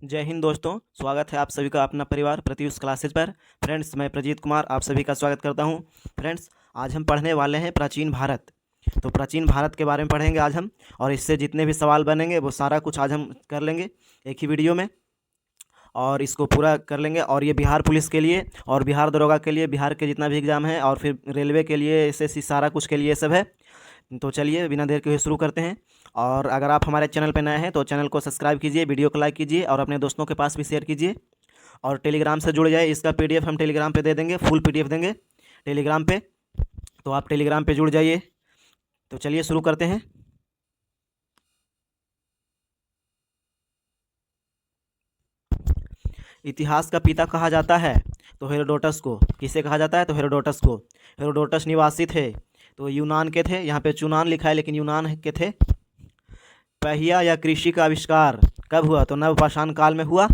जय हिंद दोस्तों, स्वागत है आप सभी का अपना परिवार प्रत्युष क्लासेज पर। फ्रेंड्स, मैं प्रजीत कुमार आप सभी का स्वागत करता हूं। फ्रेंड्स, आज हम पढ़ने वाले हैं प्राचीन भारत। तो प्राचीन भारत के बारे में पढ़ेंगे आज हम, और इससे जितने भी सवाल बनेंगे वो सारा कुछ आज हम कर लेंगे एक ही वीडियो में, और इसको पूरा कर लेंगे। और ये बिहार पुलिस के लिए और बिहार दरोगा के लिए, बिहार के जितना भी एग्ज़ाम है, और फिर रेलवे के लिए, एसएससी, सारा कुछ के लिए सब है। तो चलिए बिना देर के हुए शुरू करते हैं। और अगर आप हमारे चैनल पर नए हैं तो चैनल को सब्सक्राइब कीजिए, वीडियो को लाइक कीजिए और अपने दोस्तों के पास भी शेयर कीजिए। और टेलीग्राम से जुड़ जाए, इसका पीडीएफ हम टेलीग्राम पे दे देंगे, फुल पीडीएफ देंगे टेलीग्राम पे, तो आप टेलीग्राम पे जुड़ जाइए। तो चलिए शुरू करते हैं। इतिहास का पिता कहा जाता है तो हेरोडोटस को। किसे कहा जाता है? तो हेरोडोटस को। हेरोडोटस निवासी थे तो यूनान के थे, यहाँ पे चुनान लिखा है लेकिन यूनान के थे। पहिया या कृषि का आविष्कार कब हुआ? तो नवपाषाण काल में हुआ।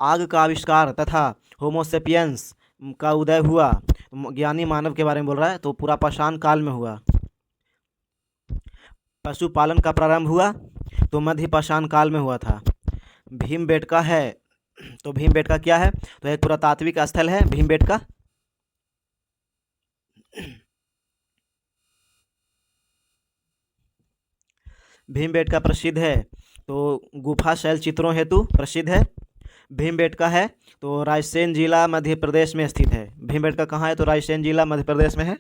आग का आविष्कार तथा होमोसेपियंस का उदय हुआ, ज्ञानी मानव के बारे में बोल रहा है, तो पूरा पाषाण काल में हुआ। पशुपालन का प्रारंभ हुआ तो मध्य पाषाण काल में हुआ था। भीमबेटका है, तो भीमबेटका क्या है? तो एक पुरातात्विक स्थल है भीमबेटका। भीमबेटका प्रसिद्ध है तो गुफा शैल चित्रों हेतु प्रसिद्ध है। भीमबेटका है तो रायसेन जिला मध्य प्रदेश में स्थित है। भीमबेटका कहाँ है? तो रायसेन जिला मध्य प्रदेश में है।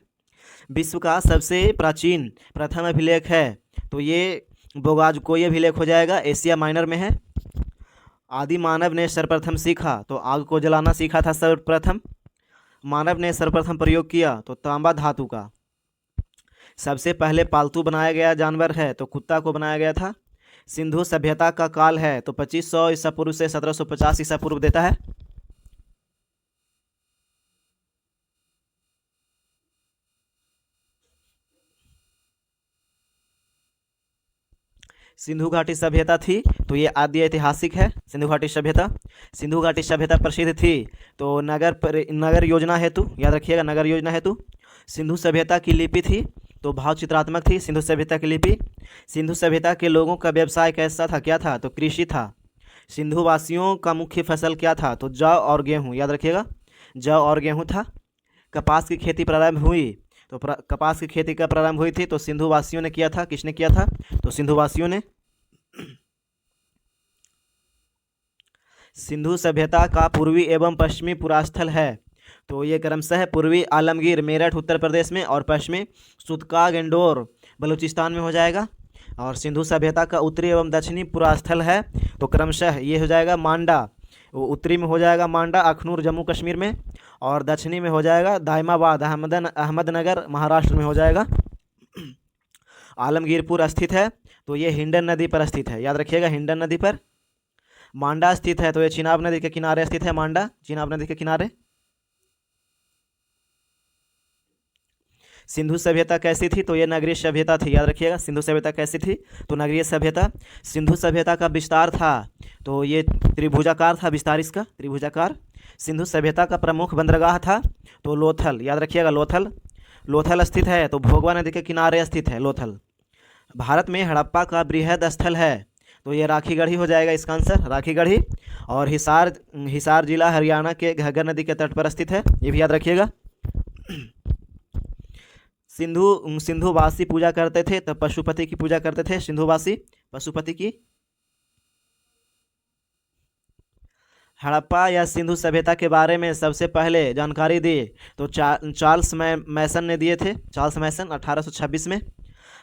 विश्व का सबसे प्राचीन प्रथम अभिलेख है तो ये बोगाजकोई अभिलेख हो जाएगा, एशिया माइनर में है। आदि मानव ने सर्वप्रथम सीखा तो आग को जलाना सीखा था सर्वप्रथम। मानव ने सर्वप्रथम प्रयोग किया तो तांबा धातु का। सबसे पहले पालतू बनाया गया जानवर है तो कुत्ता को बनाया गया था। सिंधु सभ्यता का काल है तो 2500 ईसा पूर्व से 1750 ईसा पूर्व देता है। सिंधु घाटी सभ्यता थी तो ये आदि ऐतिहासिक है। सिंधु घाटी सभ्यता, सिंधु घाटी सभ्यता प्रसिद्ध थी तो नगर योजना हेतु, याद रखिएगा, नगर योजना हेतु। सिंधु सभ्यता की लिपि थी तो भाव चित्रात्मक थी सिंधु सभ्यता की लिपि। सिंधु सभ्यता के लोगों का व्यवसाय कैसा था, क्या था? तो कृषि था। सिंधु वासियों का मुख्य फसल क्या था? तो जौ और गेहूँ, याद रखिएगा, जौ और गेहूँ था। कपास की खेती प्रारंभ हुई तो कपास की खेती कब प्रारंभ हुई थी? तो सिंधु वासियों ने किया था। किसने किया था? तो सिंधु वासियों ने। सिंधु सभ्यता का पूर्वी एवं पश्चिमी पुरास्थल है तो ये क्रमशः पूर्वी आलमगीर मेरठ उत्तर प्रदेश में और पश्चिमी सुतका गेंडोर बलूचिस्तान में हो जाएगा। और सिंधु सभ्यता का उत्तरी एवं दक्षिणी पुरास्थल है तो क्रमशः ये हो जाएगा मांडा, वो उत्तरी में हो जाएगा मांडा अखनूर जम्मू कश्मीर में, और दक्षिणी में हो जाएगा दायमाबाद अहमदनगर महाराष्ट्र में हो जाएगा। आलमगीरपुर स्थित है तो ये हिंडन नदी पर स्थित है, याद रखिएगा, हिंडन नदी पर। मांडा स्थित है तो ये चिनाब नदी के किनारे स्थित है, मांडा चिनाब नदी के किनारे। सिंधु सभ्यता कैसी थी? तो ये नगरीय सभ्यता थी, याद रखिएगा, सिंधु सभ्यता कैसी थी? तो नगरीय सभ्यता। सिंधु सभ्यता का विस्तार था तो ये त्रिभुजाकार था, विस्तार इसका त्रिभुजाकार। सिंधु सभ्यता का प्रमुख बंदरगाह था तो लोथल, याद रखिएगा, लोथल। लोथल स्थित है तो भोगवा नदी के किनारे स्थित है लोथल। भारत में हड़प्पा का बृहद स्थल है तो ये राखीगढ़ी हो जाएगा इसका आंसर, राखीगढ़ी। और हिसार जिला हरियाणा के घग्गर नदी के तट पर स्थित है, ये भी याद रखिएगा। सिंधुवासी पूजा करते थे तो पशुपति की पूजा करते थे, सिंधुवासी पशुपति की। हड़प्पा या सिंधु सभ्यता के बारे में सबसे पहले जानकारी दी तो चार्ल्स मैसन ने दिए थे, चार्ल्स मैसन 1826 में।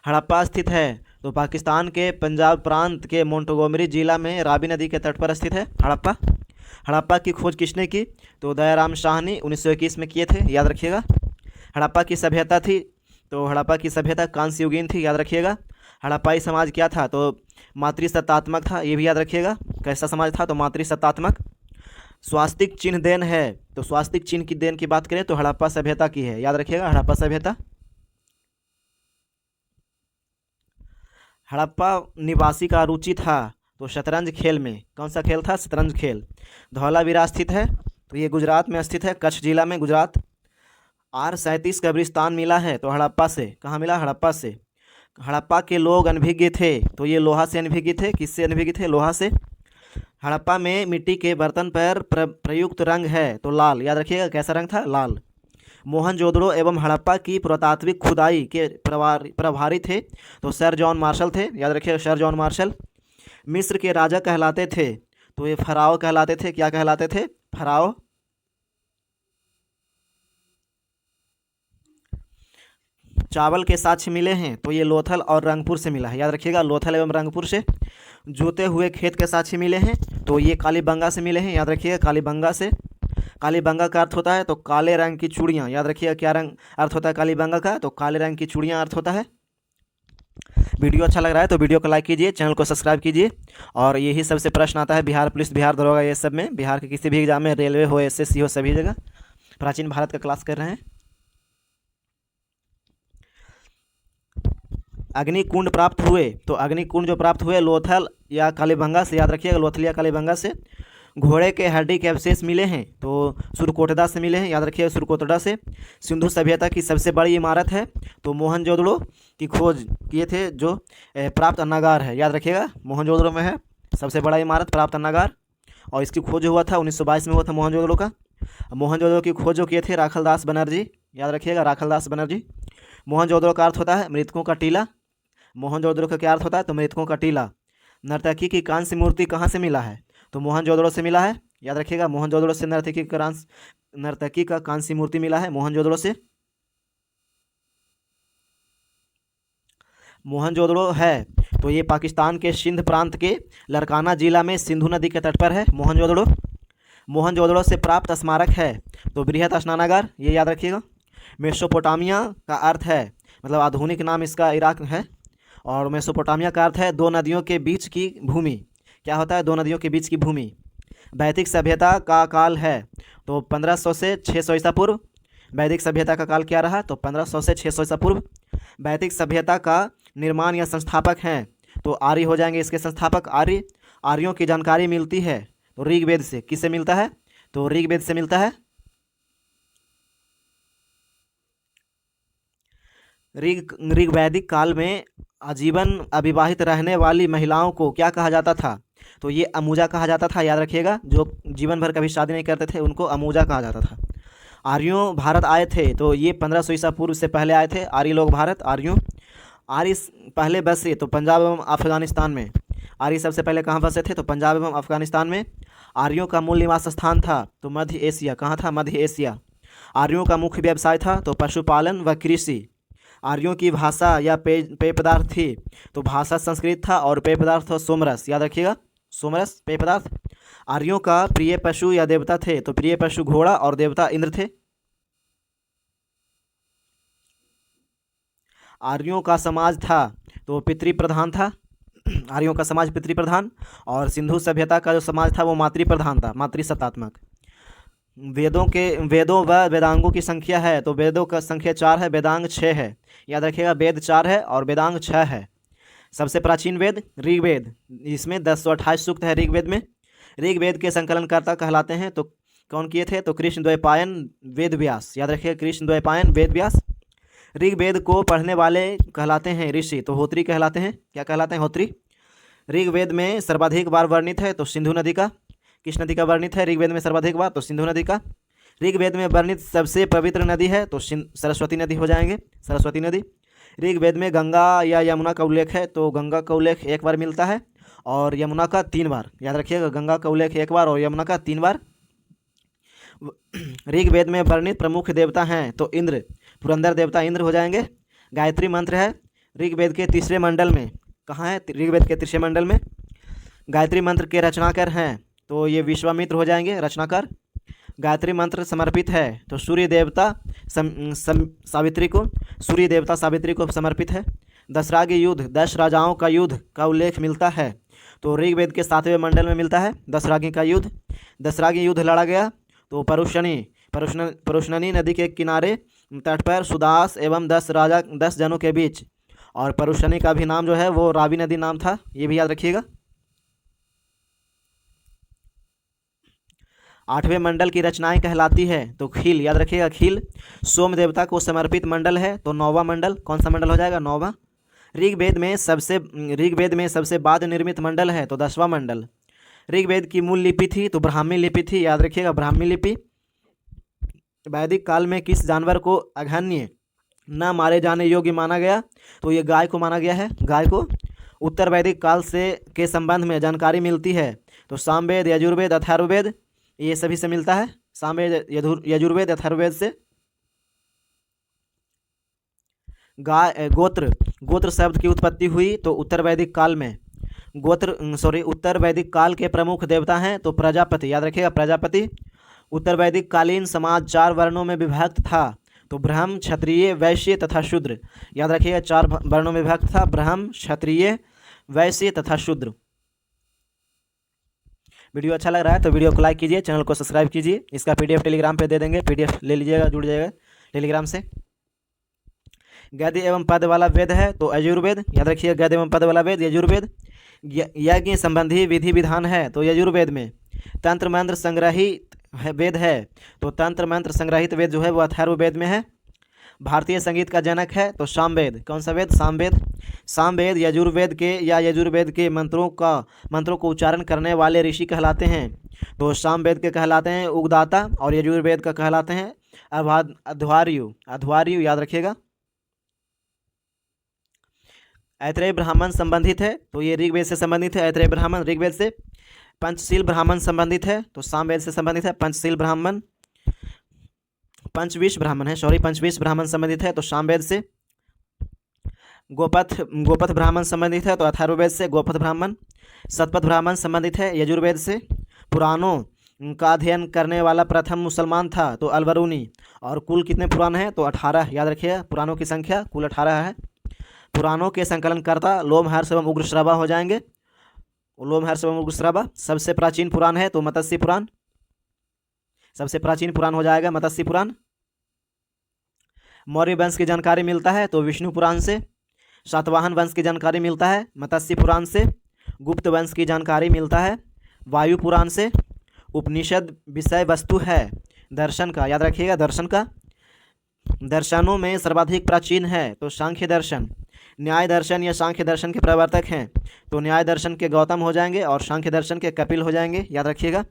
हड़प्पा स्थित है तो पाकिस्तान के पंजाब प्रांत के मोंटगोमरी जिला में रावी नदी के तट पर स्थित है हड़प्पा। हड़प्पा की खोज किसने की? तो दयाराम शाह ने 1921 में किए थे, याद रखिएगा। हड़प्पा की सभ्यता थी तो हड़प्पा की सभ्यता कांस्य युगीन थी, याद रखिएगा। हड़प्पाई समाज क्या था? तो मातृसत्तात्मक था, ये भी याद रखिएगा। कैसा समाज था? तो मातृसत्तात्मक। स्वास्तिक चिन्ह देन है तो स्वास्तिक चिन्ह की देन की बात करें तो हड़प्पा सभ्यता की है, याद रखिएगा, हड़प्पा सभ्यता। हड़प्पा निवासी का रुचि था तो शतरंज खेल में। कौन सा खेल था? शतरंज खेल। धौलावीरा स्थित है तो ये गुजरात में स्थित है, कच्छ जिला में, गुजरात। R37 कब्रिस्तान मिला है तो हड़प्पा से। कहाँ मिला? हड़प्पा से। हड़प्पा के लोग अनभिज्ञ थे तो ये लोहा से अनभिज्ञ थे। किससे अनभिज्ञ थे? लोहा से। हड़प्पा में मिट्टी के बर्तन पर प्रयुक्त रंग है तो लाल, याद रखिएगा कैसा रंग था, लाल। मोहनजोदड़ो एवं हड़प्पा की पुरातात्विक खुदाई के प्रभारी थे तो सर जॉन मार्शल थे, याद रखिएगा सर जॉन मार्शल। मिस्र के राजा कहलाते थे तो ये फराओ कहलाते थे, क्या कहलाते थे, फराओ। चावल के साक्ष्य मिले हैं तो ये लोथल और रंगपुर से मिला है, याद रखिएगा लोथल एवं रंगपुर से। जोते हुए खेत के साक्ष्य मिले हैं तो ये कालीबंगा से मिले हैं, याद रखिएगा कालीबंगा से। कालीबंगा का अर्थ होता है तो काले रंग की चूड़ियाँ, याद रखिएगा क्या रंग अर्थ होता है कालीबंगा का, तो काले रंग की चूड़ियाँ अर्थ होता है। वीडियो अच्छा लग रहा है तो वीडियो को लाइक कीजिए, चैनल को सब्सक्राइब कीजिए। और यही सबसे प्रश्न आता है बिहार पुलिस, बिहार दरोगा, ये सब में, बिहार के किसी भी एग्जाम में, रेलवे हो, एसएससी हो, सभी जगह प्राचीन भारत का क्लास कर रहे हैं। अग्निकुंड प्राप्त हुए तो अग्निकुंड जो प्राप्त हुए लोथल या कालीबंगा से, याद रखिएगा लोथल या कालीबंगा से। घोड़े के हड्डी के अवशेष मिले हैं तो सुरकोटड़ा से मिले हैं, याद रखिएगा सुरकोटड़ा से। सिंधु सभ्यता की सबसे बड़ी इमारत है तो मोहनजोदड़ो की खोज किए थे जो प्राप्त अन्नागार है, याद रखिएगा मोहनजोदड़ो में है सबसे बड़ा इमारत प्राप्त अन्नागार। और इसकी खोज हुआ था 1922 में हुआ था मोहनजोदड़ो का। मोहनजोदड़ो की खोज जो किए थे राखलदास बनर्जी, याद रखिएगा राखलदास बनर्जी। मोहनजोदड़ो का अर्थ होता है मृतकों का टीला। मोहनजोदड़ो का क्या अर्थ होता है तो मृतकों का टीला। नर्तकी की कांस्य मूर्ति कहाँ से मिला है तो मोहनजोदड़ो से मिला है, याद रखिएगा मोहनजोदड़ो से नर्तकी का कांस्य मूर्ति मिला है मोहनजोदड़ो से। मोहनजोदड़ो है तो ये पाकिस्तान के सिंध प्रांत के लरकाना जिला में सिंधु नदी के तट पर है मोहनजोदड़ो। मोहनजोदड़ो से प्राप्त स्मारक है तो बृहत स्नानागार, ये याद रखिएगा। मेसोपोटामिया का अर्थ है मतलब आधुनिक नाम इसका इराक है। और मेसोपोटामिया का अर्थ है दो नदियों के बीच की भूमि, क्या होता है दो नदियों के बीच की भूमि। वैदिक सभ्यता का काल है तो 1500 से 600 ईसा पूर्व। वैदिक सभ्यता का काल क्या रहा तो 1500 से 600 ईसा पूर्व। वैदिक सभ्यता का निर्माण या संस्थापक हैं तो आर्य हो जाएंगे इसके संस्थापक आर्य। आर्यों की जानकारी मिलती है तो ऋग्वेद से, किससे मिलता है तो ऋग्वेद से मिलता है। ऋग्वैदिक काल में आजीवन अविवाहित रहने वाली महिलाओं को क्या कहा जाता था तो ये अमूजा कहा जाता था, याद रखिएगा जो जीवन भर कभी शादी नहीं करते थे उनको अमूजा कहा जाता था। आर्यों भारत आए थे तो ये 1500 ईसा पूर्व से पहले आए थे आर्य लोग भारत। आर्य पहले बसे तो पंजाब एवं अफगानिस्तान में। आर्य सबसे पहले कहाँ बसे थे तो पंजाब एवं अफगानिस्तान में। आर्यों का मूल निवास स्थान था तो मध्य एशिया, कहाँ था मध्य एशिया। आर्यों का मुख्य व्यवसाय था तो पशुपालन व कृषि। आर्यों की भाषा या पेय पदार्थ थी तो भाषा संस्कृत था और पेय पदार्थ था सोमरस, याद रखिएगा सोमरस पेय पदार्थ। आर्यों का प्रिय पशु या देवता थे तो प्रिय पशु घोड़ा और देवता इंद्र थे। आर्यों का समाज था तो पितृ प्रधान था, आर्यों का समाज पितृ प्रधान। और सिंधु सभ्यता का जो समाज था वो मातृ प्रधान था, मातृसत्तात्मक। वेदों व वेदांगों की संख्या है तो वेदों का संख्या 4 है, वेदांग 6 है, याद रखिएगा वेद 4 है और वेदांग 6 है। सबसे प्राचीन वेद ऋग्वेद, इसमें 1028 सूक्त है ऋग्वेद में। ऋग्वेद के संकलनकर्ता कहलाते हैं तो कौन किए थे तो कृष्णद्वैपायन वेद व्यास, याद रखिएगा कृष्णद्वैपायन वेद व्यास। ऋग्वेद को पढ़ने वाले कहलाते हैं ऋषि तो होत्री कहलाते हैं, क्या कहलाते हैं होत्री। ऋग्वेद में सर्वाधिक बार वर्णित है तो सिंधु नदी का। किस नदी का वर्णित है ऋग्वेद में सर्वाधिक बार तो सिंधु नदी का। ऋग्वेद में वर्णित सबसे पवित्र नदी है तो सरस्वती नदी हो जाएंगे, सरस्वती नदी। ऋग्वेद में गंगा या यमुना का उल्लेख है तो गंगा का उल्लेख 1 बार मिलता है और यमुना का 3 बार, याद रखिएगा गंगा का उल्लेख 1 बार और यमुना का 3 बार। ऋग्वेद में वर्णित प्रमुख देवता हैं तो इंद्र, पुरंदर देवता इंद्र हो जाएंगे। गायत्री मंत्र है ऋग्वेद के तीसरे मंडल में, कहाँ है ऋग्वेद के तीसरे मंडल में। गायत्री मंत्र के रचनाकार हैं तो ये विश्वामित्र हो जाएंगे रचनाकार। गायत्री मंत्र समर्पित है तो सूर्य देवता सावित्री को, सूर्य देवता सावित्री को समर्पित है। दशरागी युद्ध, 10 राजाओं का युद्ध का उल्लेख मिलता है तो ऋग्वेद के 7वें मंडल में मिलता है दशरागी का युद्ध। दशरागी युद्ध लड़ा गया तो परुशनी नदी के किनारे तट पर सुदास एवं 10 जनों के बीच। और परुशनी का भी नाम जो है वो रावी नदी नाम था, ये भी याद रखिएगा। 8वें मंडल की रचनाएं कहलाती है तो खील, याद रखिएगा खील सोम देवता को समर्पित मंडल है तो 9वां मंडल, कौन सा मंडल हो जाएगा 9वां। ऋग्वेद में सबसे बाद निर्मित मंडल है तो 10वां मंडल। ऋग्वेद की मूल लिपि थी तो ब्राह्मी लिपि थी, याद रखिएगा ब्राह्मी लिपि। वैदिक काल में किस जानवर को अघन्य न मारे जाने योग्य माना गया? तो ये गाय को माना गया है, गाय को। उत्तर वैदिक काल से के संबंध में जानकारी मिलती है तो सामवेद, यजुर्वेद, अथर्ववेद, ये सभी से मिलता है। सामवेद, यजुर्वेद, अथर्ववेद से। गाय गोत्र शब्द की उत्पत्ति हुई तो उत्तर वैदिक काल में। उत्तर वैदिक काल के प्रमुख देवता हैं तो प्रजापति, याद रखिएगा प्रजापति। उत्तर वैदिक कालीन समाज 4 वर्णों में विभक्त था तो ब्राह्मण, क्षत्रिय, वैश्य तथा शूद्र, याद रखिएगा 4 वर्णों में विभक्त था, ब्राह्मण, क्षत्रिय, वैश्य तथा शूद्र। वीडियो अच्छा लग रहा है तो वीडियो को लाइक कीजिए, चैनल को सब्सक्राइब कीजिए। इसका पीडीएफ टेलीग्राम पे दे देंगे, पीडीएफ ले लीजिएगा, जुड़ जाइएगा टेलीग्राम से। गद्य एवं पद वाला वेद है तो यजुर्वेद, याद रखिए गद्य एवं पद वाला वेद यजुर्वेद। यज्ञ संबंधी विधि विधान है तो यजुर्वेद में। तंत्र मंत्र संग्रहित वेद है तो तंत्र मंत्र संग्रहित वेद जो है वो अथर्ववेद में है। भारतीय संगीत का जनक है तो सामवेद, कौन सा वेद? सामवेद। सामवेद यजुर्वेद के या यजुर्वेद के मंत्रों को उच्चारण करने वाले ऋषि कहलाते हैं तो सामवेद के कहलाते हैं उगदाता और यजुर्वेद का कहलाते हैं अध्वर्यु, याद रखिएगा। ऐतरेय ब्राह्मण संबंधित है तो ये ऋग्वेद से संबंधित है, ऐतरेय ब्राह्मण ऋग्वेद से। पंचशील ब्राह्मण संबंधित है तो सामवेद से संबंधित है। पंचशील ब्राह्मण, पंचविश ब्राह्मण संबंधित है तो सामवेद से। गोपथ ब्राह्मण संबंधित है तो अथर्ववेद से, गोपथ ब्राह्मण। शतपथ ब्राह्मण संबंधित है यजुर्वेद से। पुराणों का अध्ययन करने वाला प्रथम मुसलमान था तो अलबरूनी। और कुल कितने पुराण हैं? तो 18, याद रखिए पुराणों की संख्या कुल 18 है। पुराणों के संकलनकर्ता लोमहर्ष एवं उग्रश्रवा हो जाएंगे। लोमहर्ष एवं उग्रश्रवा। सबसे प्राचीन पुराण है तो मत्स्य पुराण, सबसे प्राचीन पुराण हो जाएगा मत्स्य पुराण। मौर्य वंश की जानकारी मिलता है तो विष्णु पुराण से। सातवाहन वंश की जानकारी मिलता है मत्स्य पुराण से। गुप्त वंश की जानकारी मिलता है वायु पुराण से। उपनिषद विषय वस्तु है दर्शन का, याद रखिएगा दर्शन का। दर्शनों में सर्वाधिक प्राचीन है तो सांख्य दर्शन। न्याय दर्शन या सांख्य दर्शन के प्रवर्तक हैं तो न्याय दर्शन के गौतम हो जाएंगे और सांख्य दर्शन के कपिल हो जाएंगे, याद रखिएगा।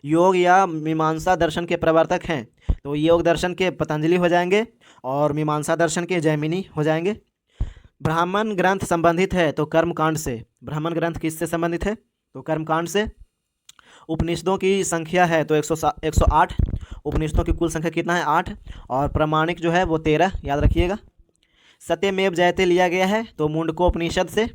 योग या मीमांसा दर्शन के प्रवर्तक हैं तो योग दर्शन के पतंजलि हो जाएंगे और मीमांसा दर्शन के जैमिनी हो जाएंगे। ब्राह्मण ग्रंथ संबंधित है तो कर्मकांड से। ब्राह्मण ग्रंथ किससे संबंधित है? तो कर्मकांड से। उपनिषदों की संख्या है तो 108। उपनिषदों की कुल संख्या कितना है? 8। और प्रमाणिक जो है वो 13, याद रखिएगा। सत्यमेव जयते लिया गया है तो मुंडकोपनिषद से।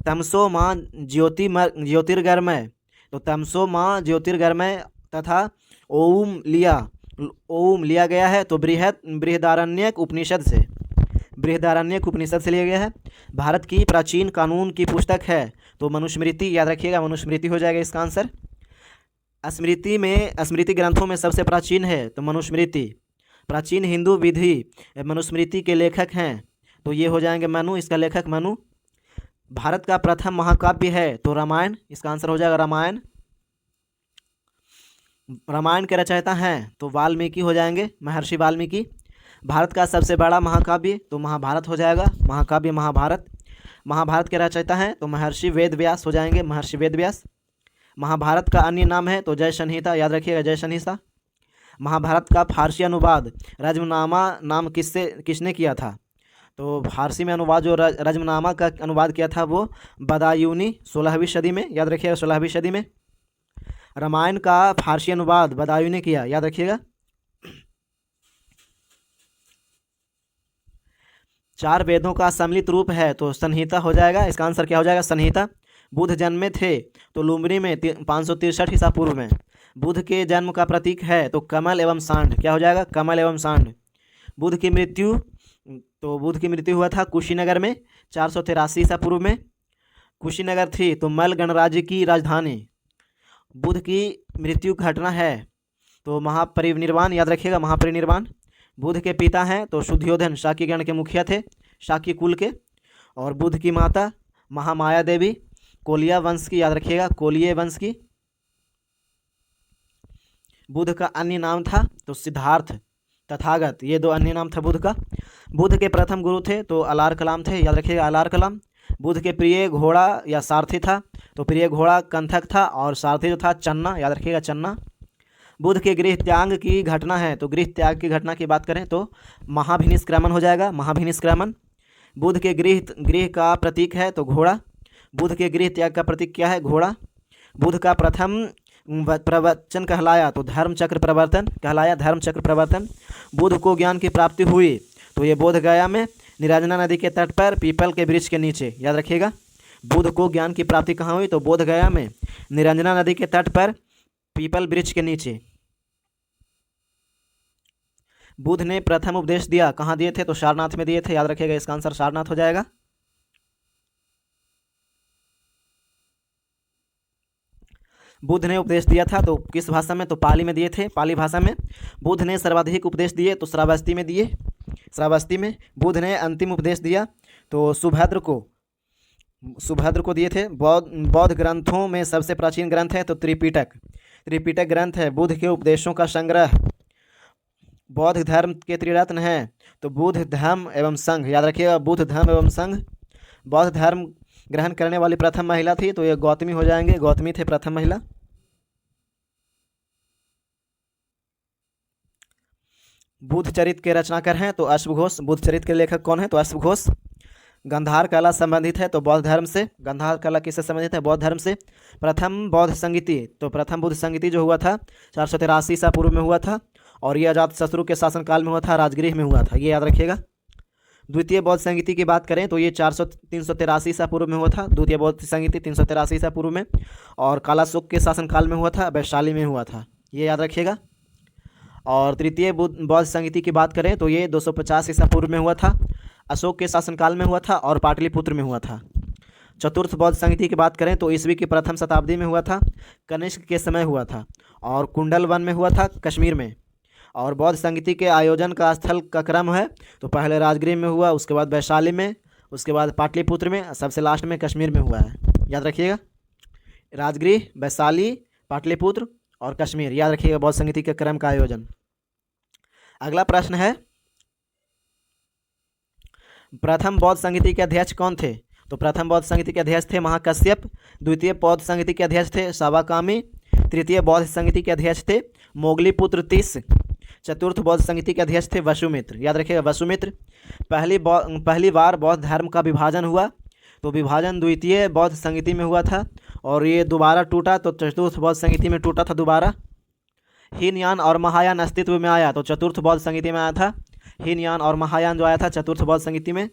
तमसो माँ ज्योतिर्गमय तो तमसो माँ ज्योतिर्गमय तथा ओम लिया गया है तो बृहदारण्यक उपनिषद से। बृहदारण्यक उपनिषद से लिया गया है। भारत की प्राचीन कानून की पुस्तक है तो मनुस्मृति, याद रखिएगा मनुस्मृति हो जाएगा इसका आंसर। स्मृति ग्रंथों में सबसे प्राचीन है तो मनुस्मृति। प्राचीन हिंदू विधि मनुस्मृति के लेखक हैं तो ये हो जाएंगे मनु, इसका लेखक मनु। भारत का प्रथम महाकाव्य है तो रामायण, इसका आंसर हो जाएगा रामायण। रामायण के रचयिता हैं तो वाल्मीकि हो जाएंगे, महर्षि वाल्मीकि। भारत का सबसे बड़ा महाकाव्य तो महाभारत हो जाएगा, महाकाव्य महाभारत। महाभारत के रचयिता हैं तो महर्षि वेद व्यास हो जाएंगे, महर्षि वेद व्यास। महाभारत का अन्य नाम है तो जय संहिता, याद रखिएगा जय संहिता। महाभारत का फारसी अनुवाद रज्मनामा नाम किसने किया था? तो फारसी में अनुवाद जो रज्मनामा का अनुवाद किया था वो बदायूनी 16वीं सदी में, याद रखिएगा 16वीं सदी में। रामायण का फारसी अनुवाद बदायूं ने किया, याद रखिएगा। 4 वेदों का सम्मिलित रूप है तो संहिता हो जाएगा, इसका आंसर क्या हो जाएगा? संहिता। बुद्ध जन्मे थे तो लुम्बिनी में 563 ईसा पूर्व में। बुद्ध के जन्म का प्रतीक है तो कमल एवं सांड, क्या हो जाएगा? कमल एवं सांड। बुद्ध की मृत्यु हुआ था कुशीनगर में 483 ईसा पूर्व में। कुशीनगर थी तो मल गणराज्य की राजधानी। बुद्ध की मृत्यु घटना है तो महापरिनिर्वाण, याद रखिएगा महापरिनिर्वाण। बुद्ध के पिता हैं तो शुद्धोधन शाक्य गण के मुखिया थे, शाक्य कुल के। और बुद्ध की माता महामाया देवी कोलिया वंश की, याद रखिएगा कोलिय वंश की। बुद्ध का अन्य नाम था तो सिद्धार्थ, तथागत, ये 2 अन्य नाम था बुद्ध का। बुद्ध के प्रथम गुरु थे तो अलार कलाम थे, याद रखिएगा अलार कलाम। बुध के प्रिय घोड़ा या सारथी था, तो प्रिय घोड़ा कंथक था और सारथी जो था चन्ना, याद रखिएगा चन्ना। बुध के गृह त्याग की घटना है, तो गृह त्याग की घटना की बात करें तो महाभिनिष्क्रमण हो जाएगा, महाभिनिष्क्रमण। बुध के गृह का प्रतीक है तो घोड़ा। बुध के गृह त्याग का प्रतीक क्या है? घोड़ा। बुध का प्रथम प्रवचन कहलाया तो धर्मचक्र प्रवर्तन कहलाया, धर्मचक्र प्रवर्तन। बुध को ज्ञान की प्राप्ति हुई तो ये बोध गया में निरंजना नदी के तट पर पीपल के वृक्ष के नीचे, याद रखिएगा। बुध को ज्ञान की प्राप्ति कहाँ हुई? तो बोध गया में निरंजना नदी के तट पर पीपल वृक्ष के नीचे। बुध ने प्रथम उपदेश दिया, कहाँ दिए थे? तो सारनाथ में दिए थे, याद रखिएगा, इसका आंसर सारनाथ हो जाएगा। बुध ने उपदेश दिया था तो किस भाषा में? तो पाली में दिए थे, पाली भाषा में। बुध ने सर्वाधिक उपदेश दिए तो श्रावस्ती में दिए, श्रावस्ती में। बुध ने अंतिम उपदेश दिया तो सुभद्र को दिए थे। बौद्ध ग्रंथों में सबसे प्राचीन ग्रंथ है तो त्रिपिटक ग्रंथ है बुद्ध के उपदेशों का संग्रह। बौद्ध धर्म के त्रिरत्न हैं तो बुद्ध, धम्म एवं संघ, याद रखिएगा, बुद्ध, धम्म एवं संघ। बौद्ध धर्म ग्रहण करने वाली प्रथम महिला थी तो ये गौतमी हो जाएंगे, गौतमी थे प्रथम महिला। बुद्ध चरित्र के रचनाकार हैं तो अश्वघोष। बुद्ध चरित्र के लेखक कौन है? तो अश्वघोष। गंधार कला संबंधित है तो बौद्ध धर्म से। गंधार कला किससे संबंधित है? बौद्ध धर्म से। प्रथम बौद्ध संगीति, तो प्रथम बुद्ध संगीति जो हुआ था 483 ईसा पूर्व में हुआ था और ये अजातशत्रु के शासनकाल में हुआ था, राजगृह में हुआ था, ये याद रखिएगा। द्वितीय बौद्ध संगीति की बात करें तो ये 383 ईसा पूर्व में हुआ था, द्वितीय बौद्ध संगीति 383 ईसा पूर्व में, और कालाशोक के शासनकाल में हुआ था, वैशाली में हुआ था, ये याद रखिएगा। और तृतीय बौद्ध संगीति की बात करें तो ये 250 ईसा पूर्व में हुआ था, अशोक के शासनकाल में हुआ था और पाटलिपुत्र में हुआ था। चतुर्थ बौद्ध संगीति की बात करें तो ईस्वी की प्रथम शताब्दी में हुआ था, कनिष्क के समय हुआ था और कुंडल वन में हुआ था, कश्मीर में। और बौद्ध संगीति के आयोजन का स्थल का क्रम है तो पहले राजगृह में हुआ, उसके बाद वैशाली में, उसके बाद पाटलिपुत्र में, सबसे लास्ट में कश्मीर में हुआ है, याद रखिएगा। राजगृह, वैशाली, पाटलिपुत्र और कश्मीर, याद रखिएगा बौद्ध संगीति के क्रम का आयोजन। अगला प्रश्न है, प्रथम बौद्ध संगीति के अध्यक्ष कौन थे? तो प्रथम बौद्ध संगीति के अध्यक्ष थे महाकश्यप। द्वितीय बौद्ध संगीति के अध्यक्ष थे सावाकामी। तृतीय बौद्ध संगीति के अध्यक्ष थे मोगलीपुत्र तीस। चतुर्थ बौद्ध संगीति के अध्यक्ष थे वसुमित्र, याद रखिएगा वसुमित्र। पहली बार बौद्ध धर्म का विभाजन हुआ तो विभाजन द्वितीय बौद्ध संगीति में हुआ था और ये दोबारा टूटा तो चतुर्थ बौद्ध संगीति में टूटा था दोबारा। हीनयान और महायान अस्तित्व में आया तो चतुर्थ बौद्ध संगीति में आया था, हीनयान और महायान जो आया था चतुर्थ बौद्ध संगीति में।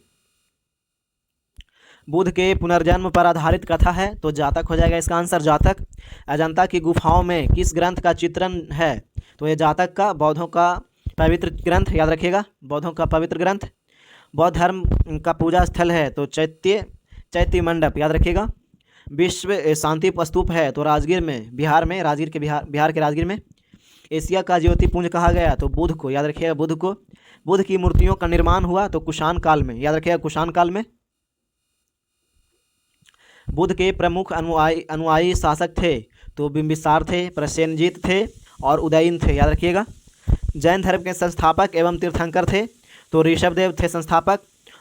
बुद्ध के पुनर्जन्म पर आधारित कथा है तो जातक हो जाएगा इसका आंसर, जातक। अजंता की गुफाओं में किस ग्रंथ का चित्रण है? तो ये जातक का, बौद्धों का पवित्र ग्रंथ, याद रखिएगा, बौद्धों का पवित्र ग्रंथ। बौद्ध धर्म का पूजा स्थल है तो चैत्य मंडप, याद रखिएगा। विश्व शांति स्तूप है तो राजगीर में, बिहार में, बिहार के राजगीर में। एशिया का ज्योतिपुंज कहा गया तो बुद्ध को, याद रखिएगा बुद्ध को। बुद्ध की मूर्तियों का निर्माण हुआ तो कुषाण काल में, याद रखिएगा कुषाण काल में। बुद्ध के प्रमुख अनुयायी शासक थे तो बिंबिसार थे, प्रसेनजीत थे और उदयन थे, याद रखिएगा। जैन धर्म के संस्थापक एवं तीर्थंकर थे तो ऋषभदेव थे संस्थापक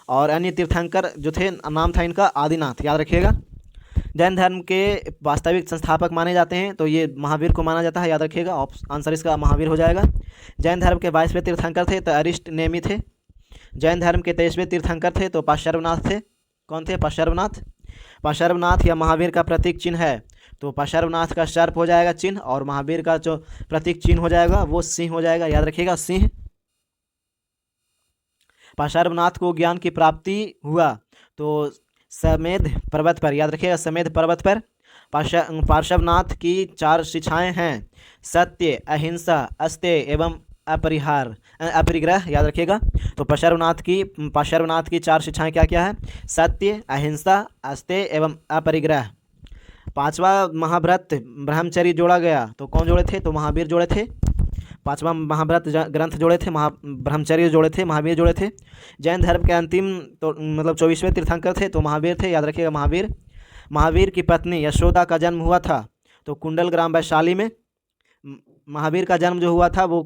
और अन्य तीर्थंकर जो थे नाम था इनका आदिनाथ, याद रखिएगा। जैन धर्म के वास्तविक संस्थापक माने जाते हैं तो ये महावीर को माना जाता है, याद रखिएगा, आंसर इसका महावीर हो जाएगा। जैन धर्म के 22वें तीर्थंकर थे तो अरिष्ट नेमि थे। जैन धर्म के 23वें तीर्थंकर थे तो पाशर्वनाथ थे। कौन थे? पाशर्वनाथ। पाशर्वनाथ या महावीर का प्रतीक चिन्ह है तो पाशर्वनाथ का सर्प हो जाएगा चिन्ह और महावीर का जो प्रतीक चिन्ह हो जाएगा वो सिंह हो जाएगा, याद रखिएगा सिंह। पाशर्वनाथ को ज्ञान की प्राप्ति हुआ तो समेध पर्वत पर, याद रखिएगा समेध पर्वत पर। पार्श्वनाथ की 4 शिक्षाएं हैं, सत्य, अहिंसा, अस्तेय एवं अपरिग्रह, याद रखिएगा। तो पार्श्वनाथ की 4 शिक्षाएं क्या क्या है? सत्य, अहिंसा, अस्तेय एवं अपरिग्रह। 5वां महाव्रत ब्रह्मचर्य जोड़ा गया तो कौन जोड़े थे? तो महावीर जोड़े थे। 5वां महाव्रत ग्रंथ जोड़े थे, ब्रह्मचर्य जोड़े थे, महावीर जोड़े थे। जैन धर्म के अंतिम तो मतलब 24वें तीर्थंकर थे तो महावीर थे, याद रखिएगा महावीर। महावीर की पत्नी यशोदा का जन्म हुआ था तो कुंडल ग्राम वैशाली में। महावीर का जन्म जो हुआ था वो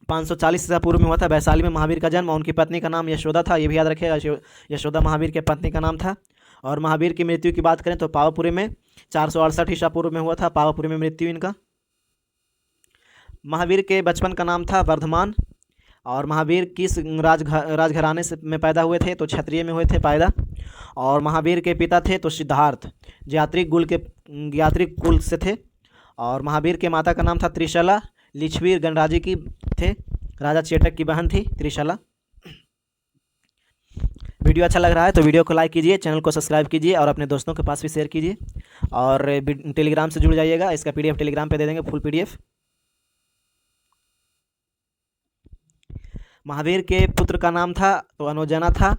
540 ईसा पूर्व में हुआ था। वैशाली में महावीर का जन्म और उनकी पत्नी का नाम यशोदा था, ये भी याद रखिएगा, यशोदा महावीर के पत्नी का नाम था। और महावीर की मृत्यु की बात करें तो पावापुरी में 468 ईसा पूर्व में हुआ था, पावापुरी में मृत्यु इनका। महावीर के बचपन का नाम था वर्धमान। और महावीर किस राजघराने से में पैदा हुए थे तो क्षत्रिय में हुए थे पैदा। और महावीर के पिता थे तो सिद्धार्थ यात्रिक कुल से थे। और महावीर के माता का नाम था त्रिशला, लिच्छवी गणराज्य की थे, राजा चेटक की बहन थी त्रिशला। वीडियो अच्छा लग रहा है तो वीडियो को लाइक कीजिए, चैनल को सब्सक्राइब कीजिए और अपने दोस्तों के पास भी शेयर कीजिए। और टेलीग्राम से जुड़ जाइएगा, इसका PDF टेलीग्राम पे दे देंगे, फुल PDF। महावीर के पुत्र का नाम था तो अनुजना था,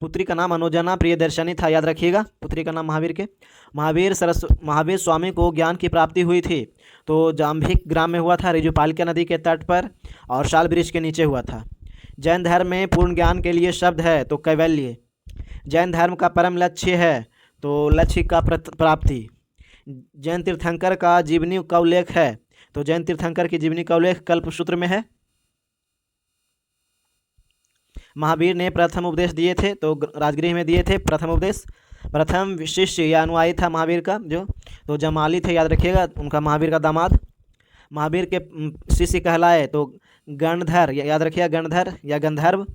पुत्री का नाम अनुजना प्रियदर्शनी था, याद रखिएगा पुत्री का नाम महावीर के। महावीर स्वामी को ज्ञान की प्राप्ति हुई थी तो जाम्भिक ग्राम में हुआ था, रिजुपालिका नदी के तट पर और शाल वृक्ष के नीचे हुआ था। जैन धर्म में पूर्ण ज्ञान के लिए शब्द है तो कैवल्य। जैन धर्म का परम लक्ष्य है तो लक्ष्य का प्राप्ति। जैन तीर्थंकर का जीवनी का उल्लेख है तो जैन तीर्थंकर की जीवनी का उल्लेख कल्पसूत्र में है। महावीर ने प्रथम उपदेश दिए थे तो राजगृह में दिए थे प्रथम उपदेश। प्रथम शिष्य या अनुयायी था महावीर का जो तो जमाली थे, याद रखिएगा, उनका महावीर का दामाद। महावीर के शिष्य कहलाए तो गणधर, याद रखिएगा, गणधर या गंधर्व।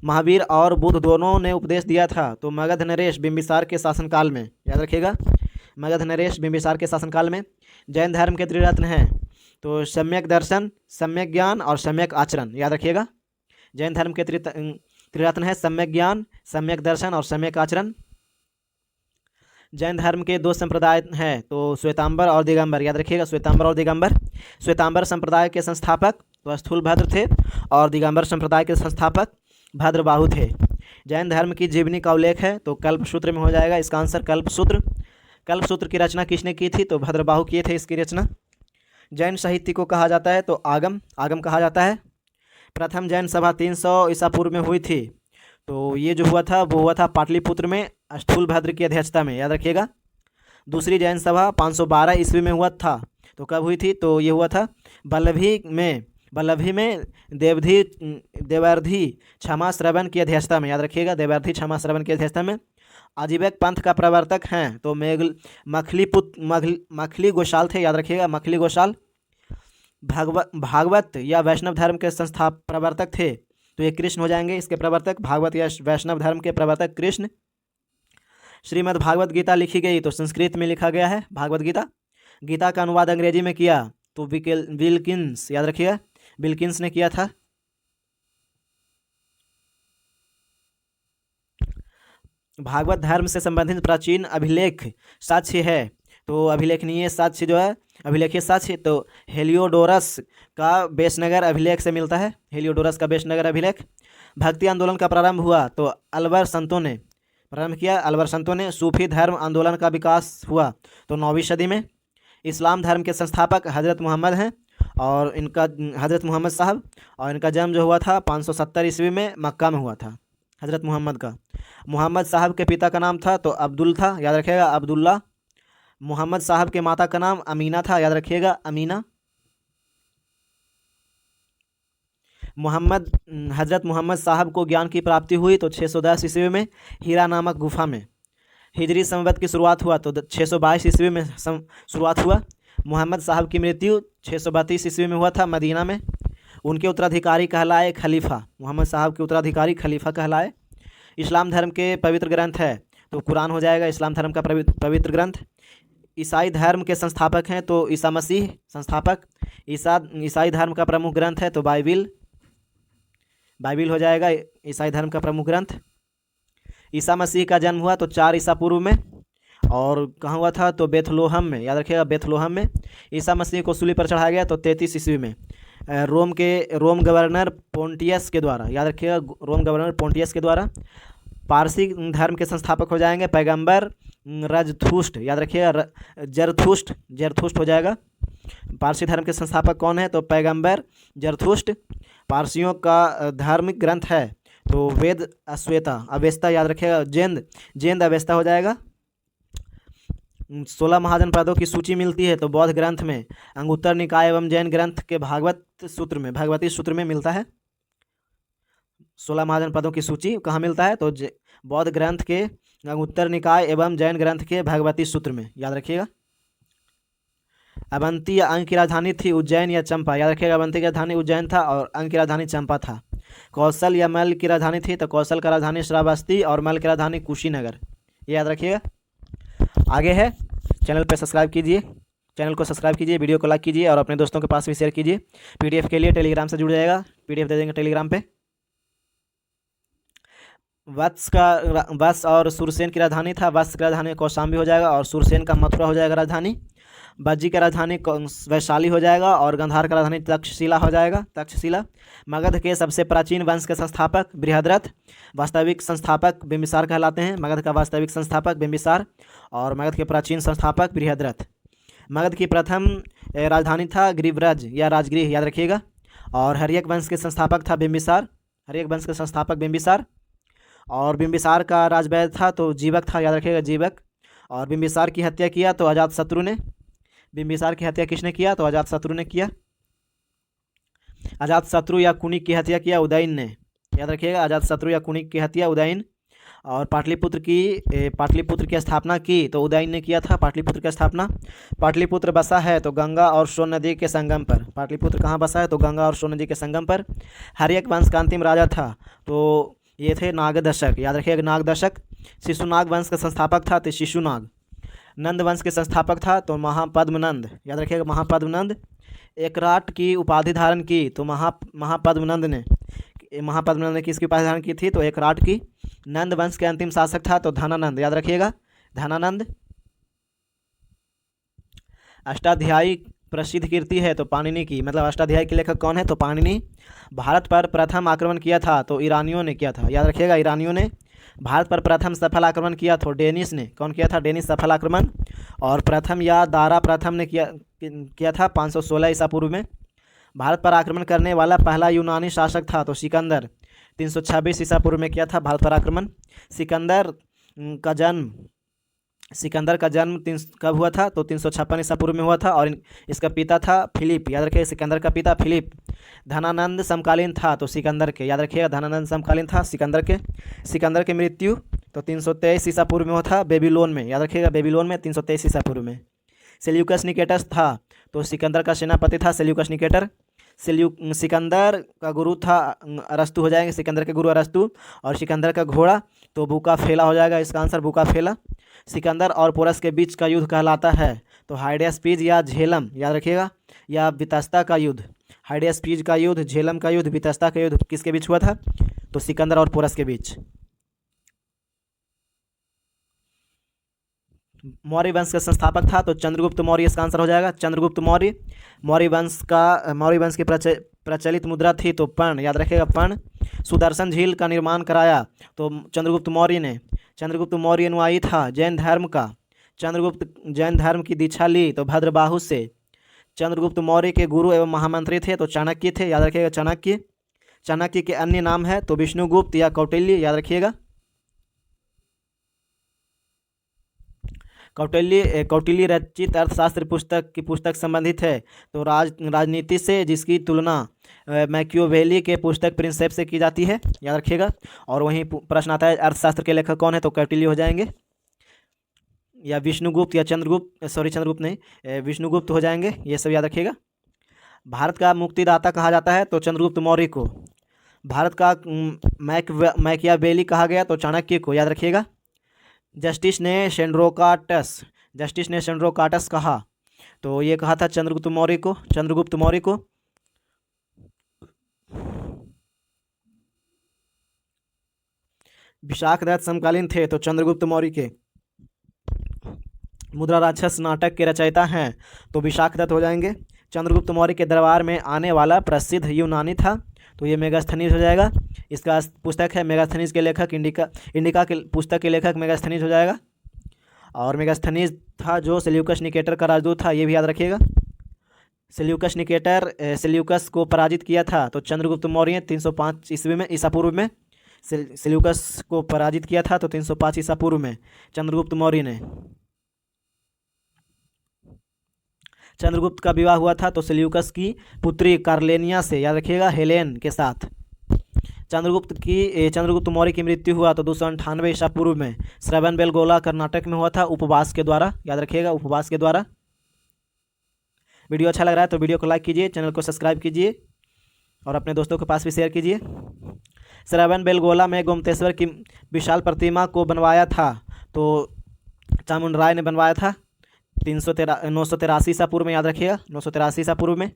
महावीर और बुद्ध दोनों ने उपदेश दिया था तो मगध नरेश बिंबिसार के शासनकाल में, याद रखिएगा, मगध नरेश बिंबिसार के शासनकाल में। जैन धर्म के त्रिरत्न हैं तो सम्यक दर्शन, सम्यक ज्ञान और सम्यक आचरण, याद रखिएगा। जैन धर्म के त्रिरत्न है सम्यक ज्ञान, सम्यक दर्शन और सम्यक आचरण। जैन धर्म के दो संप्रदाय हैं तो श्वेतांबर और दिगंबर, याद रखिएगा, श्वेतांबर और दिगंबर। श्वेतांबर संप्रदाय के संस्थापक तो स्थूलभद्र थे और दिगंबर संप्रदाय के संस्थापक भद्रबाहु थे। जैन धर्म की जीवनी का उल्लेख है तो कल्पसूत्र में हो जाएगा, इसका आंसर कल्पसूत्र। कल्पसूत्र की रचना किसने की थी तो भद्रबाहु किए थे इसकी रचना। जैन साहित्य को कहा जाता है तो आगम कहा जाता है। प्रथम जैन सभा 300 ईसा पूर्व में हुई थी तो ये जो हुआ था वो हुआ था पाटलिपुत्र में स्थूलभद्र की अध्यक्षता में, याद रखिएगा। दूसरी जैन सभा 512 ईस्वी में हुआ था तो कब हुई थी तो ये हुआ था बल्लभी में देवर्धि क्षमा श्रवण की अध्यक्षता में, याद रखिएगा, देवर्धि क्षमा श्रवण की अध्यक्षता में। आजीवक पंथ का प्रवर्तक हैं तो मखली गोशाल थे, याद रखिएगा, मखली गोशाल। भागवत या वैष्णव धर्म के प्रवर्तक थे तो ये कृष्ण हो जाएंगे इसके प्रवर्तक, भागवत या वैष्णव धर्म के प्रवर्तक कृष्ण। श्रीमद् भागवत गीता लिखी गई तो संस्कृत में लिखा गया है भागवत गीता। गीता का अनुवाद अंग्रेजी में किया तो विल्किंस, याद रखिएगा, विल्किंस ने किया था। भागवत धर्म से संबंधित प्राचीन अभिलेख साक्ष्य है तो अभिलेखनीय साक्ष्य जो है, अभिलेखीय साक्ष्य तो हेलियोडोरस का बेशनगर अभिलेख से मिलता है, हेलियोडोरस का बेशनगर अभिलेख। भक्ति आंदोलन का प्रारंभ हुआ तो अलवर संतों ने प्रारंभ किया, अलवर संतों ने। सूफी धर्म आंदोलन का विकास हुआ तो 9वीं सदी में। इस्लाम धर्म के संस्थापक हज़रत मोहम्मद हैं और इनका हज़रत मोहम्मद साहब, और इनका जन्म जो हुआ था 570 ईस्वी में मक्का में हुआ था हज़रत मोहम्मद का। मोहम्मद साहब के पिता का नाम था तो अब्दुल था, याद रखिएगा, अब्दुल्ला। मोहम्मद साहब के माता का नाम अमीना था, याद रखिएगा, अमीना। हज़रत मोहम्मद साहब को ज्ञान की प्राप्ति हुई तो 610 ईस्वी में हीरा नामक गुफा में। हिजरी संवत की शुरुआत हुआ तो 622 ईस्वी में शुरुआत हुआ। मोहम्मद साहब की मृत्यु 632 ईस्वी में हुआ था मदीना में। उनके उत्तराधिकारी कहलाए खलीफा, मोहम्मद साहब के उत्तराधिकारी खलीफा कहलाए। इस्लाम धर्म के पवित्र ग्रंथ है तो कुरान हो जाएगा इस्लाम धर्म का पवित्र ग्रंथ। ईसाई धर्म के संस्थापक हैं तो ईसा मसीह संस्थापक। ईसाई धर्म का प्रमुख ग्रंथ है तो बाइबिल हो जाएगा ईसाई धर्म का प्रमुख ग्रंथ। ईसा मसीह का जन्म हुआ तो 4 ईसा पूर्व में, और कहाँ हुआ था तो बेथलोहम में, याद रखिएगा, बेथलोहम में। ईसा मसीह को सूली पर चढ़ाया गया तो 33 ईस्वी में रोम गवर्नर पोंटियस के द्वारा, याद रखिएगा, रोम गवर्नर पोंटियस के द्वारा। पारसी धर्म के संस्थापक हो जाएंगे पैगंबर रजथुष्ट, याद रखिएगा, जरथुष्ट हो जाएगा। पारसी धर्म के संस्थापक कौन है तो पैगंबर जरथुष्ट। पारसियों का धार्मिक ग्रंथ है तो वेद अवेस्ता, याद रखिएगा, जेंद अवेस्ता हो जाएगा। 16 महाजनपदों की सूची मिलती है तो बौद्ध ग्रंथ में, अंगुत्तर निकाय एवं जैन ग्रंथ के भगवती सूत्र में मिलता है। 16 महाजनपदों की सूची कहाँ मिलता है? तो बौद्ध ग्रंथ के अंगुत्तर निकाय एवं जैन ग्रंथ के भगवती सूत्र में, याद रखिएगा। अवंती या अंग की राजधानी थी उज्जैन या चंपा, याद रखिएगा। अवंती की राजधानी उज्जैन था और अंग की राजधानी चंपा था। कौशल या मल की राजधानी थी तो कौशल का राजधानी श्रावस्ती और मल की राजधानी कुशीनगर, ये याद रखिएगा। आगे है, चैनल पर सब्सक्राइब कीजिए, चैनल को सब्सक्राइब कीजिए, वीडियो को लाइक कीजिए और अपने दोस्तों के पास भी शेयर कीजिए। पीडीएफ के लिए टेलीग्राम से जुड़ जाएगा, पीडीएफ दे देंगे टेलीग्राम पे। वत्स और सुरसेन की राजधानी था, वत्स की राजधानी कौशाम्बी हो जाएगा और सुरसेन का मथुरा हो जाएगा राजधानी। बज्जी की राजधानी वैशाली हो जाएगा और गंधार का राजधानी तक्षशिला हो जाएगा, तक्षशिला। मगध के सबसे प्राचीन वंश के संस्थापक बृहद्रथ, वास्तविक संस्थापक बिंबिसार कहलाते हैं। मगध का वास्तविक संस्थापक बिंबिसार और मगध के प्राचीन संस्थापक बृहद्रथ। मगध की प्रथम राजधानी था गिरिव्रज या राजगृह, याद रखिएगा। और हर्यक वंश के संस्थापक था बिंबिसार, हर्यक वंश के संस्थापक बिंबिसार। और बिंबिसार का राजवैद्य था तो जीवक था, याद रखिएगा, जीवक। और बिंबिसार की हत्या किया तो अजातशत्रु ने। बिंबिसार की हत्या किसने किया? तो अजातशत्रु ने किया। अजातशत्रु या कुनिक की हत्या किया उदयन ने, याद रखिएगा। अजातशत्रु या कुनिक की हत्या उदयन। और पाटलिपुत्र की स्थापना की तो उदयन ने किया था पाटलिपुत्र की स्थापना। पाटलिपुत्र बसा है तो गंगा और सोन नदी के संगम पर। पाटलिपुत्र कहाँ बसा है? तो गंगा और सोन नदी के संगम पर। हर्यक वंश का अंतिम राजा था तो ये थे नागदशक, याद रखिएगा, नागदशक। शिशुनाग वंश का संस्थापक था तो शिशुनाग। नंद वंश के संस्थापक था तो महापद्मनंद, याद रखिएगा, महापद्मनंद। एकराट की उपाधि धारण की तो महापद्मनंद ने किसकी उपाधि धारण की थी? तो एकराट की। नंद वंश के अंतिम शासक था तो धनानंद, याद रखिएगा, धनानंद। अष्टाध्यायी प्रसिद्ध कीर्ति है तो पाणिनि की, मतलब अष्टाध्यायी के लेखक कौन है? तो पाणिनि। भारत पर प्रथम आक्रमण किया था तो ईरानियों ने किया था, याद रखिएगा, ईरानियों ने। भारत पर प्रथम सफल आक्रमण किया तो डेनिस ने। कौन किया था? डेनिस सफल आक्रमण। और प्रथम या दारा प्रथम ने किया था 516 ईसा पूर्व में। भारत पर आक्रमण करने वाला पहला यूनानी शासक था तो सिकंदर, 326 ईसा पूर्व में किया था भारत पर आक्रमण। सिकंदर का जन्म कब हुआ था? तो 356 ईसा पूर्व में हुआ था। और इसका पिता था फिलिप, याद रखिए, सिकंदर का पिता फिलिप। धनानंद समकालीन था तो सिकंदर के, याद रखिएगा, धनानंद समकालीन था सिकंदर के। सिकंदर की मृत्यु तो 323 ईसा पूर्व में हुआ था बेबीलोन में, याद रखिएगा, बेबीलोन में 323 ईसा पूर्व में। सेल्यूकस निकेटस था तो सिकंदर का सेनापति था सेल्यूकस निकेटर। सिकंदर का गुरु था अरस्तु हो जाएंगे, सिकंदर के गुरु अरस्तु। और सिकंदर का घोड़ा तो बुकाफेला हो जाएगा, इसका आंसर बुकाफेला। सिकंदर और पोरस के बीच का युद्ध कहलाता है तो हाइडेस्पीज या झेलम, याद रखिएगा, या वितस्ता का युद्ध। हाइडेस्पीज का युद्ध, झेलम का युद्ध, वितस्ता का युद्ध किसके बीच हुआ था? तो सिकंदर और पोरस के बीच। मौर्य वंश का संस्थापक था तो चंद्रगुप्त मौर्य, इसका आंसर हो जाएगा चंद्रगुप्त मौर्य। मौर्य वंश की प्रचलित मुद्रा थी तो पर्ण, याद रखिएगा, पर्ण। सुदर्शन झील का निर्माण कराया तो चंद्रगुप्त मौर्य ने। चंद्रगुप्त मौर्य अनुयायी था जैन धर्म का। चंद्रगुप्त जैन धर्म की दीक्षा ली तो भद्रबाहु से। चंद्रगुप्त मौर्य के गुरु एवं महामंत्री थे तो चाणक्य थे, याद रखिएगा, चाणक्य। चाणक्य के अन्य नाम है तो विष्णुगुप्त या कौटिल्य, याद रखिएगा। कौटिल्य रचित अर्थशास्त्र पुस्तक संबंधित है तो राजनीति से, जिसकी तुलना मैकियावेली के पुस्तक प्रिंसेप से की जाती है, याद रखिएगा। और वहीं प्रश्न आता है अर्थशास्त्र के लेखक कौन है? तो कौटिल्य हो जाएंगे, या विष्णुगुप्त या चंद्रगुप्त नहीं, विष्णुगुप्त हो जाएंगे, ये सब याद रखिएगा। भारत का मुक्तिदाता कहा जाता है तो चंद्रगुप्त मौर्य को। भारत का मैकियावेली कहा गया तो चाणक्य को, याद रखिएगा। जस्टिस ने सेंड्रोकाटस कहा तो ये कहा था चंद्रगुप्त मौर्य को। विशाखदत्त समकालीन थे तो चंद्रगुप्त मौर्य के। मुद्रा राक्षस नाटक के रचयिता हैं तो विशाखदत्त हो जाएंगे। चंद्रगुप्त मौर्य के दरबार में आने वाला प्रसिद्ध यूनानी था तो ये मेगास्थनीज हो जाएगा। इसका पुस्तक है मेगास्थनीज के लेखक इंडिका के पुस्तक के लेखक मेगास्थनीज हो जाएगा। और मेगास्थनीज था जो सेल्यूकस निकेटर का राजदूत था, ये भी याद रखिएगा। सेल्यूकस को पराजित किया था तो चंद्रगुप्त मौर्य 305 ईस्वी में, ईसा पूर्व में। सेल्यूकस को पराजित किया था तो 305 ईसा पूर्व में चंद्रगुप्त मौर्य ने। चंद्रगुप्त का विवाह हुआ था तो सेल्यूकस की पुत्री कार्लेनिया से, याद रखिएगा, हेलेन के साथ। चंद्रगुप्त मौर्य की मृत्यु हुआ तो 298 ईसा पूर्व में श्रवणबेलगोला कर्नाटक में हुआ था, उपवास के द्वारा, याद रखिएगा, उपवास के द्वारा। वीडियो अच्छा लग रहा है तो वीडियो को लाइक कीजिए, चैनल को सब्सक्राइब कीजिए और अपने दोस्तों के पास भी शेयर कीजिए। श्रवणबेलगोला में गोमतेश्वर की विशाल प्रतिमा को बनवाया था तो चामुंडराय ने बनवाया था 983 ईसा पूर्व में, याद रखिएगा, 983 ईसा पूर्व में।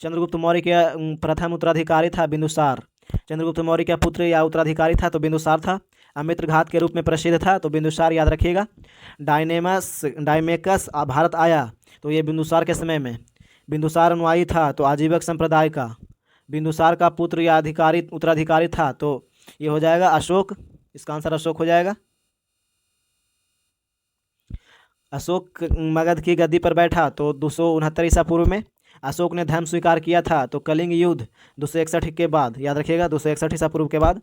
चंद्रगुप्त मौर्य के प्रथम उत्तराधिकारी था बिंदुसार। चंद्रगुप्त मौर्य का पुत्र या उत्तराधिकारी था तो बिंदुसार था। अमित्रघात के रूप में प्रसिद्ध था तो बिंदुसार, याद रखिएगा। डायमेकस भारत आया तो ये बिंदुसार के समय में। बिंदुसार अनुयायी था तो आजीवक संप्रदाय का। बिंदुसार का पुत्र या उत्तराधिकारी था तो ये हो जाएगा अशोक, इसका आंसर अशोक हो जाएगा। अशोक मगध की गद्दी पर बैठा तो 269 ईसा पूर्व में। अशोक ने धर्म स्वीकार किया था तो कलिंग युद्ध 261 के बाद, याद रखिएगा, 261 ईसा पूर्व के बाद।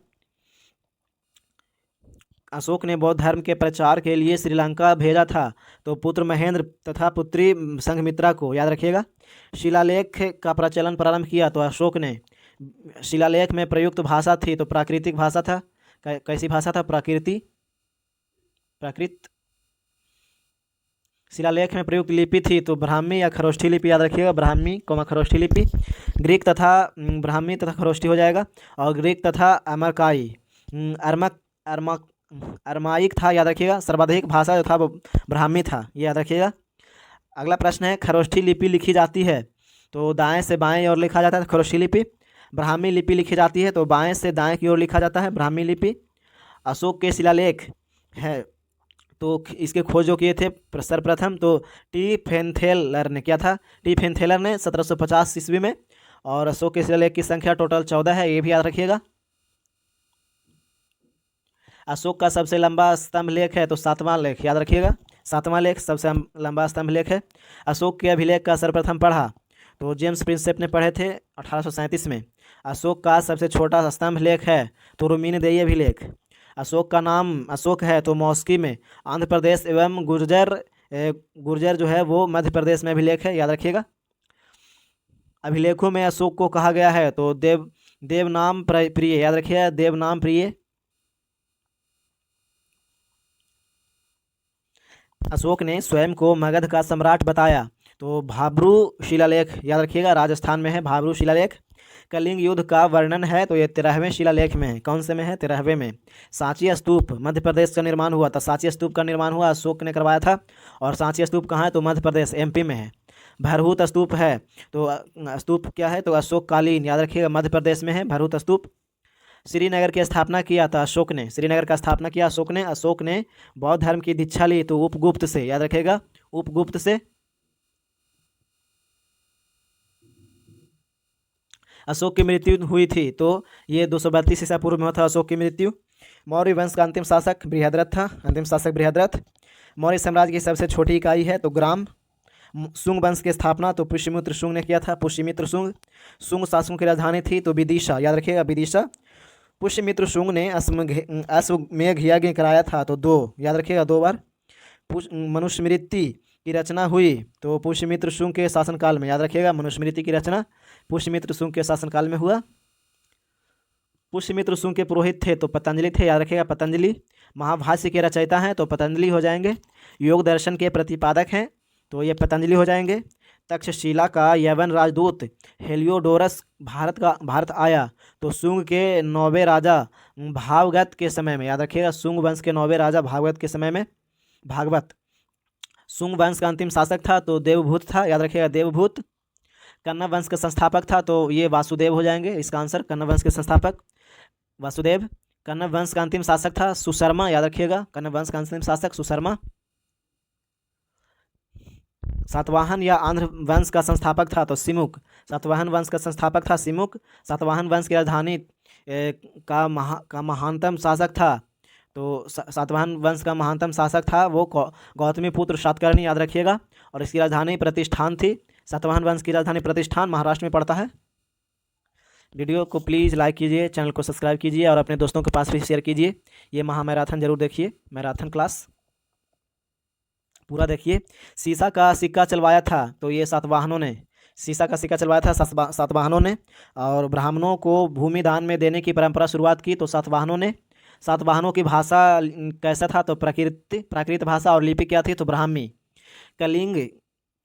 अशोक ने बौद्ध धर्म के प्रचार के लिए श्रीलंका भेजा था तो पुत्र महेंद्र तथा पुत्री संघमित्रा को, याद रखिएगा। शिलालेख का प्रचलन प्रारंभ किया तो अशोक ने। शिलालेख में प्रयुक्त भाषा थी तो प्राकृतिक भाषा था। कैसी भाषा था? प्राकृत। शिलालेख में प्रयुक्त लिपि थी तो ब्राह्मी या खरोष्ठी लिपि, याद रखिएगा, ब्राह्मी खरोष्ठी लिपि। ग्रीक तथा ब्राह्मी तथा खरोष्ठी हो जाएगा। और ग्रीक तथा अमरकाई अरमाइक था, याद रखिएगा। सर्वाधिक भाषा जो था वो ब्राह्मी था, ये याद रखिएगा। अगला प्रश्न है, खरोष्ठी लिपि लिखी जाती है तो दाएं से बाएं ओर लिखा जाता है खरोष्ठी लिपि। ब्राह्मी लिपि लिखी जाती है तो बाएं से दाएं की ओर लिखा जाता है ब्राह्मी लिपि। अशोक के शिलालेख है तो इसके खोज जो किए थे सर्वप्रथम तो टी फेंथेलर ने किया था। टी फेंथेलर ने 1750 ईस्वी में। और अशोक के शिलालेख की संख्या टोटल 14 है, ये भी याद रखिएगा। अशोक का सबसे लंबा स्तंभ लेख है तो 7वां लेख, याद रखिएगा, 7वां लेख सबसे लंबा स्तंभ लेख है। अशोक के अभिलेख का सर्वप्रथम पढ़ा तो जेम्स प्रिंसेप ने पढ़े थे 1837 में। अशोक का सबसे छोटा स्तंभ लेख है तो रुमीनदेयी अभिलेख। अशोक का नाम अशोक है तो मौस्की में आंध्र प्रदेश एवं गुर्जर जो है वो मध्य प्रदेश में अभिलेख है, याद रखिएगा। अभिलेखों में अशोक को कहा गया है तो देवनाम प्रिय, याद रखिएगा, देवनाम प्रिय। अशोक ने स्वयं को मगध का सम्राट बताया तो भाब्रू शिलालेख, याद रखिएगा, राजस्थान में है भाब्रू शिलालेख। कलिंग युद्ध का वर्णन है तो ये 13वें शिलालेख में है। कौन से में है? 13वें में। सांची स्तूप मध्य प्रदेश का निर्माण हुआ था। सांची स्तूप का निर्माण हुआ अशोक ने करवाया था। और सांची स्तूप कहाँ है? तो मध्य प्रदेश MP में है। भरहूत स्तूप है तो स्तूप क्या है? तो अशोक कालीन, याद रखिएगा, मध्य प्रदेश में है भरहूत स्तूप। श्रीनगर की स्थापना किया था अशोक ने। श्रीनगर का स्थापना किया अशोक ने। अशोक ने बौद्ध धर्म की दीक्षा ली तो उपगुप्त से, याद रखेगा, उपगुप्त से। अशोक की मृत्यु हुई थी तो ये 232 ईसा पूर्व में हुआ था अशोक की मृत्यु। मौर्य वंश का अंतिम शासक बृहद्रथ था। अंतिम शासक बृहद्रथ। मौर्य साम्राज्य की सबसे छोटी इकाई है तो ग्राम। शुंग वंश की स्थापना तो पुष्यमित्र शुंग ने किया था। पुष्यमित्र शुंग। शुंग शासकों की राजधानी थी तो विदिशा, याद रखिएगा, विदिशा। पुष्यमित्र शुंग ने अश्वमेघ यज्ञ कराया था तो 2, याद रखिएगा, 2 बार। मनुस्मृति की रचना हुई तो पुष्यमित्र शुंग के शासनकाल में, याद रखिएगा, मनुस्मृति की रचना पुष्यमित्र शुंग के शासनकाल में हुआ। पुष्यमित्र शुंग के पुरोहित थे तो पतंजलि थे, याद रखिएगा, पतंजलि। महाभाष्य के रचयिता हैं तो पतंजलि हो जाएंगे। योग दर्शन के प्रतिपादक हैं तो ये पतंजलि हो जाएंगे। तक्षशिला का यवन राजदूत हेलियोडोरस भारत आया तो शुंग के 9वें राजा भागवत के समय में, याद रखिएगा, शुंग वंश के 9वें राजा भागवत के समय में। भागवत शुंग वंश का अंतिम शासक था तो देवभूत था, याद रखिएगा, देवभूत। कन्नव वंश के संस्थापक था तो ये वासुदेव हो जाएंगे, इसका आंसर कन्नव वंश के संस्थापक वासुदेव। कन्नव वंश का अंतिम शासक था सुशर्मा, याद रखिएगा, कन्नव वंश का अंतिम शासक सुशर्मा। सातवाहन या आंध्र वंश का संस्थापक था तो सिमुक। सातवाहन वंश का संस्थापक था सिमुक। सातवाहन वंश की राजधानी का महानतम शासक था तो सातवाहन वंश का महानतम शासक था वो गौतमीपुत्र सातकर्णी, याद रखिएगा। और इसकी राजधानी प्रतिष्ठान थी। सातवाहन वंश की राजधानी प्रतिष्ठान महाराष्ट्र में पड़ता है। वीडियो को प्लीज़ लाइक कीजिए, चैनल को सब्सक्राइब कीजिए और अपने दोस्तों के पास भी शेयर कीजिए। ये महामैराथन जरूर देखिए, मैराथन क्लास। पूरा देखिए। सीसा का सिक्का चलवाया था तो ये सातवाहनों ने, सीसा का सिक्का चलवाया था सातवाहनों ने। और ब्राह्मणों को भूमि दान में देने की परंपरा शुरुआत की तो सातवाहनों ने। सातवाहनों की भाषा कैसा था तो प्राकृत भाषा और लिपि क्या थी तो ब्राह्मी। कलिंग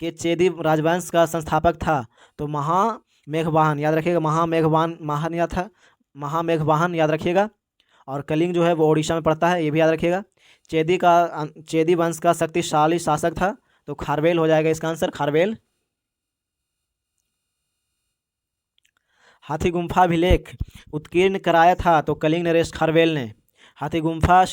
के चेदी राजवंश का संस्थापक था तो महामेघवाहन, याद रखिएगा, महामेघवाहन याद रखिएगा। और कलिंग जो है वो ओडिशा में पड़ता है, ये भी याद रखिएगा। चेदी वंश का शक्तिशाली शासक था तो खारवेल हो जाएगा इसका आंसर, खारवेल। हाथी गुम्फा अभिलेख उत्कीर्ण कराया था तो कलिंग नरेश खारवेल ने। हाथी गुम्फा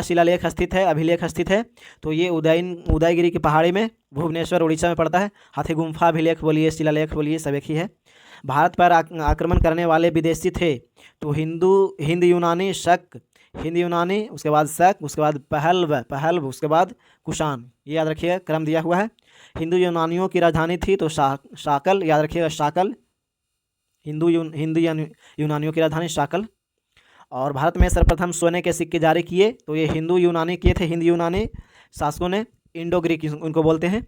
शिलालेख स्थित है, अभिलेख स्थित है तो ये उदयगिरी की पहाड़ी में, भुवनेश्वर उड़ीसा में पड़ता है। हाथी गुम्फा अभिलेख बोलिए, शिलालेख बोलिए, सब एक ही है। भारत पर आक्रमण करने वाले विदेशी थे तो हिंद यूनानी, उसके बाद शक, उसके बाद पहल्व, उसके बाद कुषाण, ये याद रखिएगा, क्रम दिया हुआ है। हिंदू यूनानियों की राजधानी थी तो शाकल, याद रखिएगा, शाकल। हिंदू यूनानियों की राजधानी शाकल। और भारत में सर्वप्रथम सोने के सिक्के जारी किए तो ये हिंदू यूनानी किए थे, हिंद यूनानी शासकों ने, इंडो ग्रीक उनको बोलते हैं।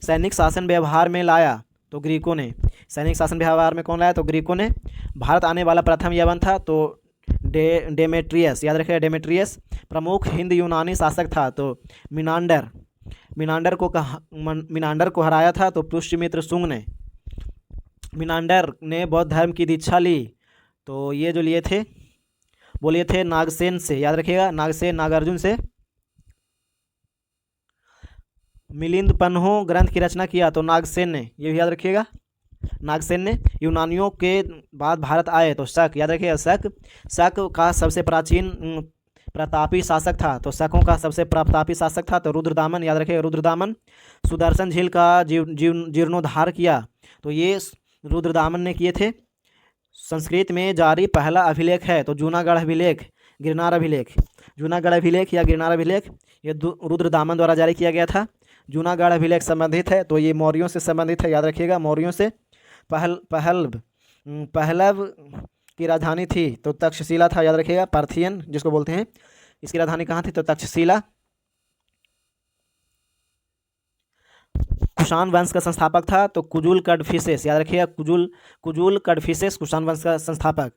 सैनिक शासन व्यवहार में लाया तो ग्रीकों ने। सैनिक शासन व्यवहार में कौन लाया तो ग्रीकों ने। भारत आने वाला प्रथम यवन था तो डेमेट्रियस, याद रखिएगा, डेमेट्रियस। प्रमुख हिंद यूनानी शासक था तो मिनांडर को हराया था तो पुष्यमित्र शुंग ने। मिनांडर ने बौद्ध धर्म की दीक्षा ली तो ये जो लिए थे बोलिए थे नागसेन से, याद रखिएगा, नागसेन, नागार्जुन से। मिलिंद पन्हो ग्रंथ की रचना किया तो नागसेन ने, ये भी याद रखिएगा, नागसेन ने। यूनानियों के बाद भारत आए तो शक, याद रखिएगा, शक का सबसे प्राचीन प्रतापी शासक था तो शकों का सबसे प्रतापी शासक था तो रुद्रदामन, याद रखिएगा, रुद्रदामन। सुदर्शन झील का जीर्णोद्धार किया तो ये रुद्रदामन ने किए थे। संस्कृत में जारी पहला अभिलेख है तो जूनागढ़ अभिलेख, गिरनार अभिलेख, जूनागढ़ अभिलेख या गिरनार अभिलेख, ये रुद्रदामन द्वारा जारी किया गया था। जूनागढ़ अभिलेख संबंधित है तो ये मौर्यों से संबंधित है, याद रखिएगा, मौर्यों से। पहलव की राजधानी थी तो तक्षशिला था, याद रखिएगा, पार्थियन जिसको बोलते हैं, इसकी राजधानी कहाँ थी तो तक्षशिला। कुषाण वंश का संस्थापक था तो कुजुल कडफिसेस, याद रखिएगा, कुजुल कडफिसेस कुषाण वंश का संस्थापक।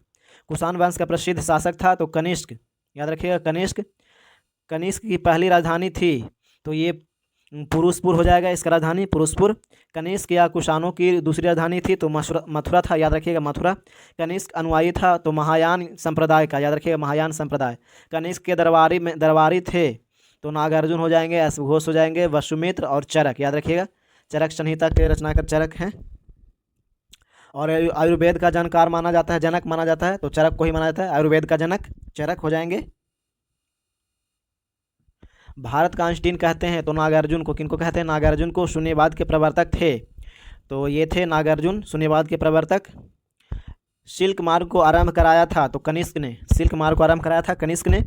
कुषाण वंश का प्रसिद्ध शासक था तो कनिष्क, याद रखिएगा, कनिष्क। कनिष्क की पहली राजधानी थी तो ये पुरुषपुर हो जाएगा इसका राजधानी, पुरुषपुर। कनिष्क या कुषाणों की दूसरी राजधानी थी तो मथुरा था, याद रखिएगा, मथुरा। कनिष्क अनुयायी था तो महायान संप्रदाय का, याद रखिएगा, महायान संप्रदाय। कनिष्क के दरबारी थे तो नागार्जुन हो जाएंगे, अश्वघोष हो जाएंगे, वसुमित्र और चरक, याद रखिएगा, चरक संहिता के रचनाकार चरक हैं। और आयुर्वेद का जनक माना जाता है तो चरक को ही माना जाता है, आयुर्वेद का जनक चरक हो जाएंगे। भारत का आइंस्टीन कहते हैं तो नागार्जुन को, किनको कहते हैं, नागार्जुन को। शून्यवाद के प्रवर्तक थे तो ये थे नागार्जुन, शून्यवाद के प्रवर्तक। सिल्क मार्ग को आरंभ कराया था तो कनिष्क ने, सिल्क मार्ग को आरंभ कराया था कनिष्क ने।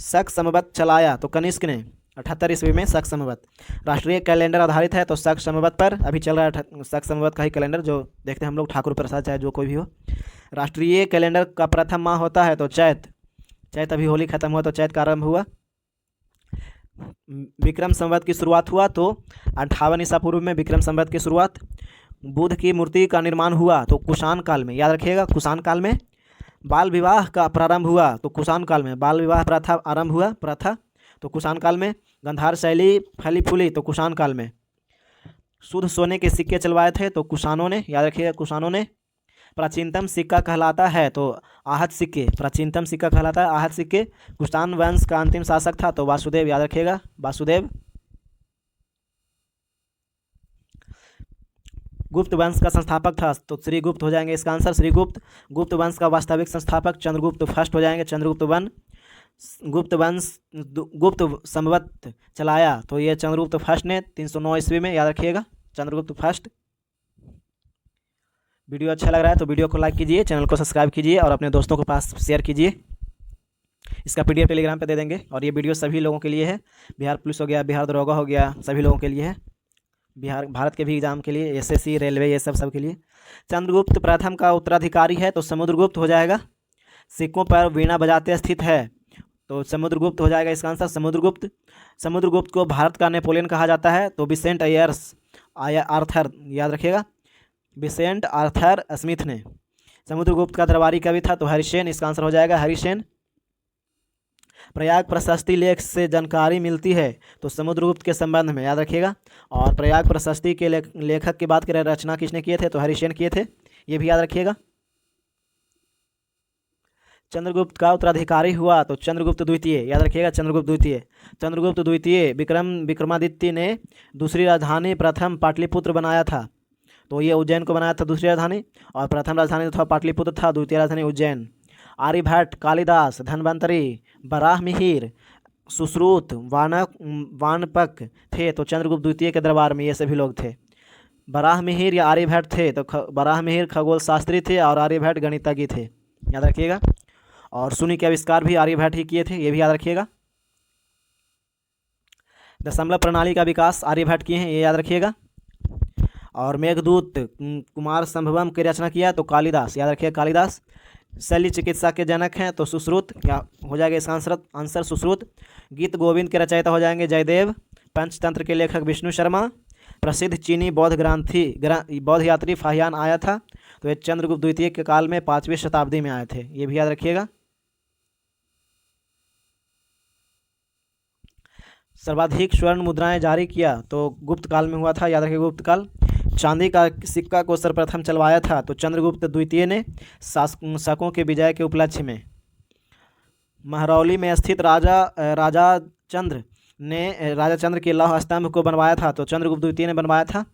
शक संवत चलाया तो कनिष्क ने, 78 ईस्वी में शक संवत। राष्ट्रीय कैलेंडर आधारित है तो शक संवत पर अभी चल रहा है, शक संवत का ही कैलेंडर जो देखते हैं हम लोग, ठाकुर प्रसाद चाहे जो कोई भी हो। राष्ट्रीय कैलेंडर का प्रथम माह होता है तो चैत अभी होली खत्म हुआ तो चैत का आरंभ हुआ। विक्रम संवत की शुरुआत हुआ तो 58 ईसा पूर्व में विक्रम संवत की शुरुआत। बुद्ध की मूर्ति का निर्माण हुआ तो कुषाण काल में, याद रखिएगा, कुषाण काल में। बाल विवाह का प्रारंभ हुआ तो कुषाण काल में, बाल विवाह प्रथा आरंभ हुआ, प्रथा तो कुषाण काल में। गंधार शैली फली फूली तो कुषाण काल में। शुद्ध सोने के सिक्के चलवाए थे तो कुषाणों ने, याद रखिएगा, कुषाणों ने। प्राचीनतम सिक्का कहलाता है तो आहत सिक्के, प्राचीनतम सिक्का कहलाता है आहत सिक्के। कुषाण वंश का अंतिम शासक था तो वासुदेव, याद रखिएगा, वासुदेव। गुप्त वंश का संस्थापक था तो श्रीगुप्त हो जाएंगे इसका आंसर, श्रीगुप्त। गुप्त वंश का वास्तविक संस्थापक चंद्रगुप्त फर्स्ट हो जाएंगे, चंद्रगुप्त गुप्त संवत चलाया तो ये चंद्रगुप्त फर्स्ट ने 309 ईस्वी में, याद रखिएगा, चंद्रगुप्त फर्स्ट। वीडियो अच्छा लग रहा है तो वीडियो को लाइक कीजिए, चैनल को सब्सक्राइब कीजिए और अपने दोस्तों के पास शेयर कीजिए। इसका PDF टेलीग्राम पे दे देंगे। और ये वीडियो सभी लोगों के लिए है, बिहार पुलिस हो गया, बिहार दरोगा हो गया, सभी लोगों के लिए है, भारत के भी एग्जाम के लिए, SSC, रेलवे, ये सब के लिए। चंद्रगुप्त प्रथम का उत्तराधिकारी है तो समुद्रगुप्त हो जाएगा। सिक्कों पर वीणा बजाते स्थित है तो समुद्रगुप्त हो जाएगा इसका आंसर समुद्रगुप्त। समुद्रगुप्त को भारत का नेपोलियन कहा जाता है, तो विसेंट आर्थर, याद रखिएगा, विसेंट आर्थर स्मिथ ने। समुद्रगुप्त का दरबारी कवि था, तो हरिसेन इसका आंसर हो जाएगा हरिसेन। प्रयाग प्रशस्ति लेख से जानकारी मिलती है, तो समुद्रगुप्त के संबंध में, याद रखिएगा। और प्रयाग प्रशस्ति के लेखक की बात करें, रचना किसने किए थे, तो हरिसेन किए थे, ये भी याद रखिएगा। चंद्रगुप्त का उत्तराधिकारी हुआ, तो चंद्रगुप्त द्वितीय, याद रखिएगा, चंद्रगुप्त द्वितीय। चंद्रगुप्त द्वितीय विक्रमादित्य ने दूसरी राजधानी प्रथम पाटलिपुत्र बनाया था, तो ये उज्जैन को बनाया था दूसरी राजधानी, और प्रथम राजधानी था पाटलिपुत्र था, द्वितीय राजधानी उज्जैन। आर्यभट्ट, कालिदास, धन्वंतरी, बराहमिहिर, सुश्रुत, वानपक थे, तो चंद्रगुप्त द्वितीय के दरबार में ये सभी लोग थे। बराहमिहिर या आर्यभट्ट थे, तो बराहमिहिर खगोल शास्त्री थे और आर्यभट्ट गणितज्ञ थे, याद रखिएगा। और शून्य के आविष्कार भी आर्यभट्ट ही किए थे, ये भी याद रखिएगा। दशमलव प्रणाली का विकास आर्यभट्ट किए हैं, ये याद रखिएगा। और मेघदूत कुमार संभवम की रचना किया, तो कालिदास, याद रखिएगा कालिदास। शल्य चिकित्सा के जनक हैं, तो सुश्रुत, क्या हो जाएगा इसका आंसर सुश्रुत। गीत गोविंद के रचयिता हो जाएंगे जयदेव। पंचतंत्र के लेखक विष्णु शर्मा। प्रसिद्ध चीनी बौद्ध यात्री फाहियान आया था, तो ये चंद्रगुप्त द्वितीय के काल में 5वीं शताब्दी में आए थे, ये भी याद रखिएगा। सर्वाधिक स्वर्ण मुद्राएं जारी किया, तो गुप्त काल में हुआ था, याद रखिए गुप्त काल। चांदी का सिक्का को सर्वप्रथम चलवाया था, तो चंद्रगुप्त द्वितीय ने शासकों के विजय के उपलक्ष्य में। महरौली में स्थित राजा चंद्र के लौह स्तंभ को बनवाया था, तो चंद्रगुप्त द्वितीय ने बनवाया था।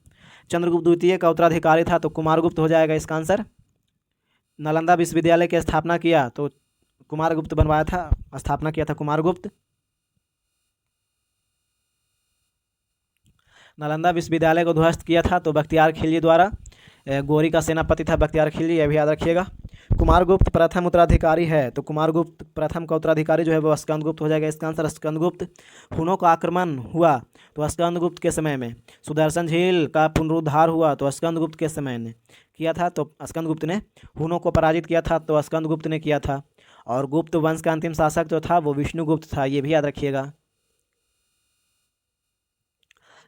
चंद्रगुप्त द्वितीय का उत्तराधिकारी था, तो कुमारगुप्त हो जाएगा इसका आंसर। नालंदा विश्वविद्यालय की स्थापना किया, तो कुमारगुप्त बनवाया था, स्थापना किया था कुमारगुप्त। नालंदा विश्वविद्यालय को ध्वस्त किया था, तो बख्तियार खिलजी द्वारा। गोरी का सेनापति था बख्तियार खिलजी, यह भी याद रखिएगा। कुमारगुप्त प्रथम उत्तराधिकारी है, तो कुमारगुप्त प्रथम का उत्तराधिकारी जो है वो स्कंदगुप्त हो जाएगा इसका आंसर स्कंदगुप्त। हुनों का आक्रमण हुआ, तो स्कंदगुप्त के समय में। सुदर्शन झील का पुनरुद्धार हुआ, तो स्कंदगुप्त के समय ने किया था, तो स्कंदगुप्त ने। हुनों को पराजित किया था, तो स्कंदगुप्त ने किया था। और गुप्त वंश का अंतिम शासक जो था वो विष्णुगुप्त था, ये भी याद रखिएगा।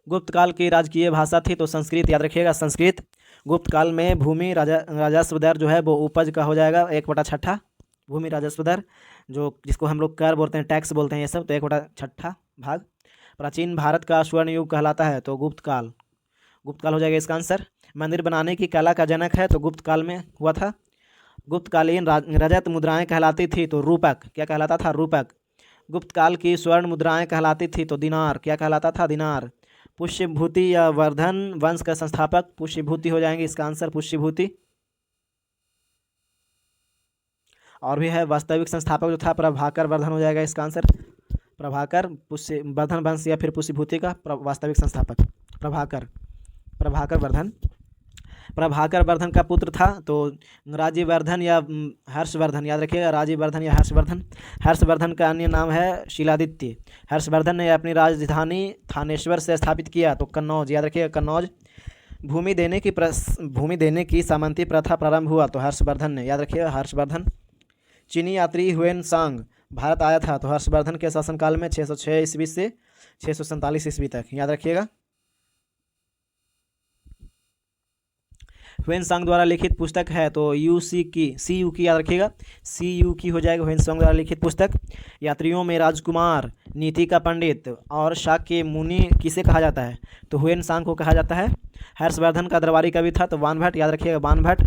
गुप्त काल की राजकीय भाषा थी, तो संस्कृत, याद रखिएगा संस्कृत। गुप्त काल में भूमि राजस्व दर जो है वो उपज का हो जाएगा 1/6। भूमि राजस्व दर जो जिसको हम लोग कर बोलते हैं, टैक्स बोलते हैं ये सब, तो 1/6 भाग। प्राचीन भारत का स्वर्ण युग कहलाता है, तो गुप्त काल हो जाएगा इसका आंसर। मंदिर बनाने की कला का जनक है, तो गुप्त काल में हुआ था। गुप्तकालीन रजत मुद्राएं कहलाती थी, तो रूपक, क्या कहलाता था, रूपक। गुप्त काल की स्वर्ण मुद्राएं कहलाती थी, तो दिनार, क्या कहलाता था, दिनार। पुष्यभूति या वर्धन वंश का संस्थापक पुष्यभूति हो जाएंगे इसका आंसर, पुष्यभूति। और भी है वास्तविक संस्थापक जो था प्रभाकर वर्धन हो जाएगा इसका आंसर। प्रभाकर वर्धन वंश या फिर पुष्यभूति का वास्तविक संस्थापक प्रभाकर वर्धन का पुत्र था, तो राज्यवर्धन या हर्षवर्धन, याद रखिएगा राज्यवर्धन या हर्षवर्धन। हर्षवर्धन का अन्य नाम है शीलादित्य। हर्षवर्धन ने अपनी राजधानी थानेश्वर से स्थापित किया, तो कन्नौज, याद रखिएगा कन्नौज। भूमि देने की सामंती प्रथा प्रारंभ हुआ, तो हर्षवर्धन ने, याद रखिएगा हर्षवर्धन। चीनी यात्री ह्वेनसांग भारत आया था, तो हर्षवर्धन के शासनकाल में 606 ईस्वी से 647 ईस्वी तक, याद रखिएगा। ह्वेनसांग द्वारा लिखित पुस्तक है, तो CU की, याद रखिएगा CU की हो जाएगा ह्वेनसांग द्वारा लिखित पुस्तक। यात्रियों में राजकुमार, नीति का पंडित और शाक्य मुनि किसे कहा जाता है, तो ह्वेनसांग को कहा जाता है। हर्षवर्धन का दरबारी कवि था, तो बाणभट्ट, याद रखिएगा बाणभट्ट।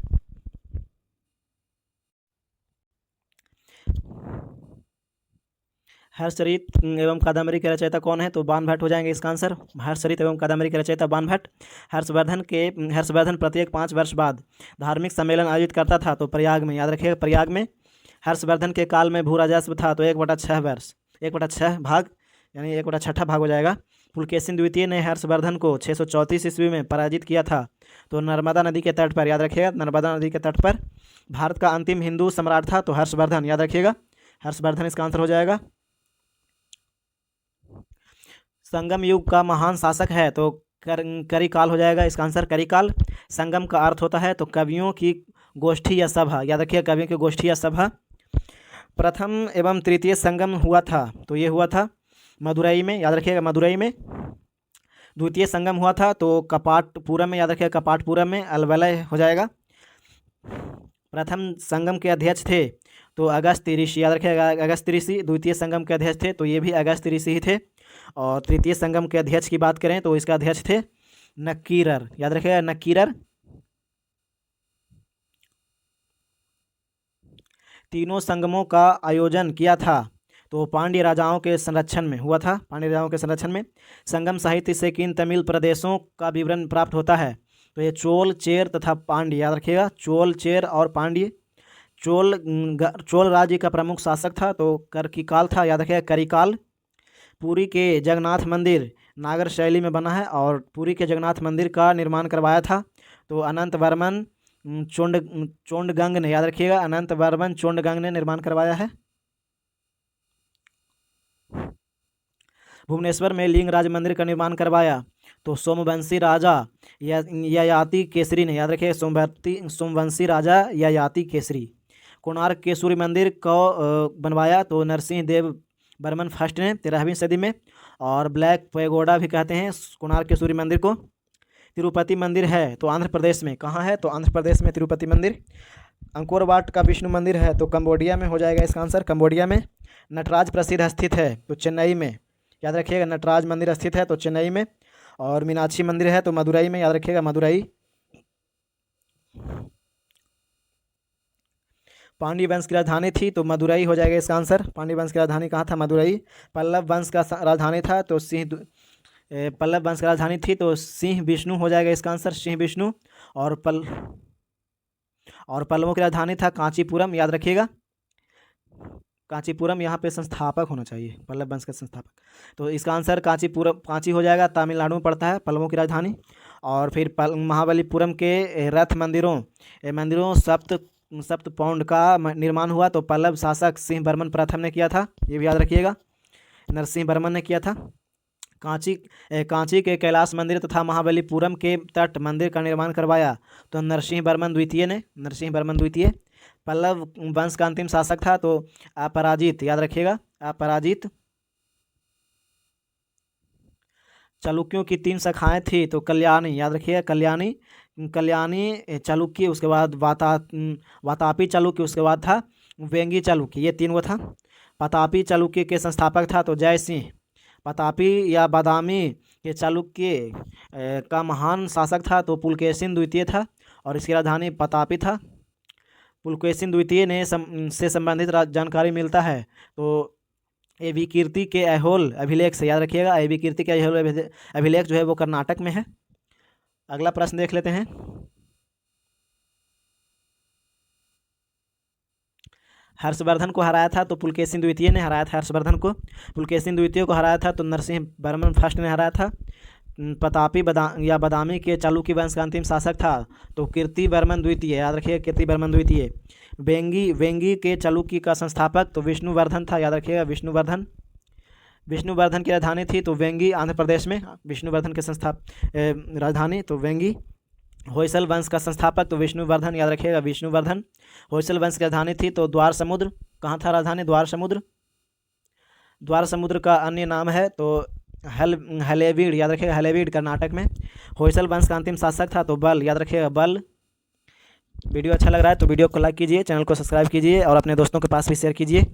हर्षचरित एवं कादम्बरी के रचयिता कौन है, तो बाणभट्ट हो जाएंगे इसका आंसर। हर्षचरित एवं कादम्बरी के रचयिता बाणभट्ट। हर्षवर्धन प्रत्येक 5 वर्ष बाद धार्मिक सम्मेलन आयोजित करता था, तो प्रयाग में, याद रखिएगा प्रयाग में। हर्षवर्धन के काल में भू राजस्व था, तो 1/6 भाग, यानी 1/6 भाग हो जाएगा। पुलकेशिन द्वितीय ने हर्षवर्धन को 634 ईस्वी में पराजित किया था, तो नर्मदा नदी के तट पर, याद रखिएगा नर्मदा नदी के तट पर। भारत का अंतिम हिंदू सम्राट था, तो हर्षवर्धन, याद रखिएगा हर्षवर्धन इसका आंसर हो जाएगा। संगम युग का महान शासक है, तो करिकाल हो जाएगा इसका आंसर, करिकाल। संगम का अर्थ होता है तो कवियों की गोष्ठी या सभा, याद रखिए कवियों की गोष्ठी या सभा। प्रथम एवं तृतीय संगम हुआ था, तो ये हुआ था मदुरई में, याद रखिएगा मदुरई में। द्वितीय संगम हुआ था तो कपाटपुरम में, याद रखिएगा कपाटपुरम में, अलवलय हो जाएगा। प्रथम संगम के अध्यक्ष थे तो अगस्त ऋषि, याद रखिएगा अगस्त ऋषि द्वितीय संगम के अध्यक्ष थे, तो ये भी अगस्त ऋषि ही थे। और तृतीय संगम के अध्यक्ष की बात करें तो इसका अध्यक्ष थे नक्कीरर, याद रखिएगा नक्कीरर। तीनों संगमों का आयोजन किया था तो पांड्य राजाओं के संरक्षण में हुआ था, पांड्य राजाओं के संरक्षण में। संगम साहित्य से किन तमिल प्रदेशों का विवरण प्राप्त होता है, तो ये चोल, चेर तथा पांड्य, याद रखिएगा चोल, चेर और पांड्य। चोल राज्य का प्रमुख शासक था तो करकिकाल था, याद रखिएगा करिकाल। पुरी के जगन्नाथ मंदिर नागर शैली में बना है और पुरी के जगन्नाथ मंदिर का निर्माण करवाया था तो अनंत वर्मन चोंडगंग ने, याद रखिएगा अनंत वर्मन चोंडगंग ने निर्माण करवाया है। भुवनेश्वर में लिंगराज मंदिर का निर्माण करवाया तो सोमवंशी राजा ययाति केसरी ने, याद रखिए सोमवंशी राजा ययाति केसरी। कोणार्क के सूर्य मंदिर को बनवाया तो नरसिंह देव बर्मन फर्स्ट ने 13वीं सदी में। और ब्लैक पैगोडा भी कहते हैं कोणार्क के सूर्य मंदिर को। तिरुपति मंदिर है तो आंध्र प्रदेश में, कहाँ है तो आंध्र प्रदेश में तिरुपति मंदिर। अंकोर वाट का विष्णु मंदिर है तो कंबोडिया में हो जाएगा इसका आंसर, कंबोडिया में। नटराज प्रसिद्ध स्थित है तो चेन्नई में, याद रखिएगा नटराज मंदिर स्थित है तो चेन्नई में। और मीनाक्षी मंदिर है तो मदुरई में, याद रखिएगा मदुरई। पांड्य वंश की राजधानी थी तो मदुरई हो जाएगा इसका आंसर। पांड्य वंश की राजधानी कहाँ था, मदुरई। पल्लव वंश का राजधानी था तो पल्लव वंश की राजधानी थी तो सिंह विष्णु हो जाएगा इसका आंसर, सिंह विष्णु। और पल्लवों की राजधानी था कांचीपुरम, याद रखिएगा कांचीपुरम, यहाँ पे संस्थापक होना चाहिए पल्लव वंश का संस्थापक, तो इसका आंसर कांचीपुरम, कांची हो जाएगा, तमिलनाडु में पड़ता है पल्लवों की राजधानी। और फिर महाबलीपुरम के रथ मंदिरों सप्त पौंड का निर्माण हुआ तो पल्लव शासक सिंह बर्मन प्रथम ने किया था, ये भी याद रखिएगा नरसिंह बर्मन ने किया था। कांची के कैलाश मंदिर तथा महाबलीपुरम के तट मंदिर का निर्माण करवाया तो नरसिंह बर्मन द्वितीय। पल्लव वंश का अंतिम शासक था तो अपराजित, याद रखिएगा अपराजित। चालुक्यों की 3 शाखाएं थी तो कल्याणी, याद रखिएगा कल्याणी चालुक्य, उसके बाद वातापी चालुक्य, उसके बाद था वेंगी चालुक्य, ये 3 वो था। पतापी चालुक्य के संस्थापक था तो जय सिंह। पतापी या बादामी के चालुक्य का महान शासक था तो पुलकेशिन द्वितीय था और इसकी राजधानी पतापी था। पुलकेशिन द्वितीय ने से संबंधित जानकारी मिलता है तो एबी कीर्ति के ऐहोल अभिलेख से, याद रखिएगा एबी कीर्ति के ऐहोल अभिलेख जो है वो कर्नाटक में है। अगला प्रश्न देख लेते हैं। हर्षवर्धन को हराया था तो पुलकेशिन द्वितीय ने हराया था हर्षवर्धन को। पुलकेशिन द्वितीय को हराया था तो नरसिंह बर्मन फर्स्ट ने हराया था। पतापी बादामी के चालुक्य वंश का अंतिम शासक था तो कीर्ति वर्मन द्वितीय, याद रखिएगा कीर्ति वर्मन द्वितीय। वेंगी के चालुक्य का संस्थापक तो विष्णुवर्धन था, याद रखिएगा विष्णुवर्धन की राजधानी थी तो वेंगी, आंध्र प्रदेश में विष्णुवर्धन के राजधानी तो वेंगी। होयसल वंश का संस्थापक तो विष्णुवर्धन, याद रखिएगा विष्णुवर्धन। होयसल वंश की राजधानी थी तो द्वार समुद्र, कहाँ था राजधानी द्वार समुद्र का अन्य नाम है तो हलेबीड, याद रखिएगा हलेबीड कर्नाटक में। होयसल वंश का अंतिम शासक था तो बल, याद रखिएगा बल। वीडियो अच्छा लग रहा है तो वीडियो को लाइक कीजिए, चैनल को सब्सक्राइब कीजिए और अपने दोस्तों के पास भी शेयर कीजिए।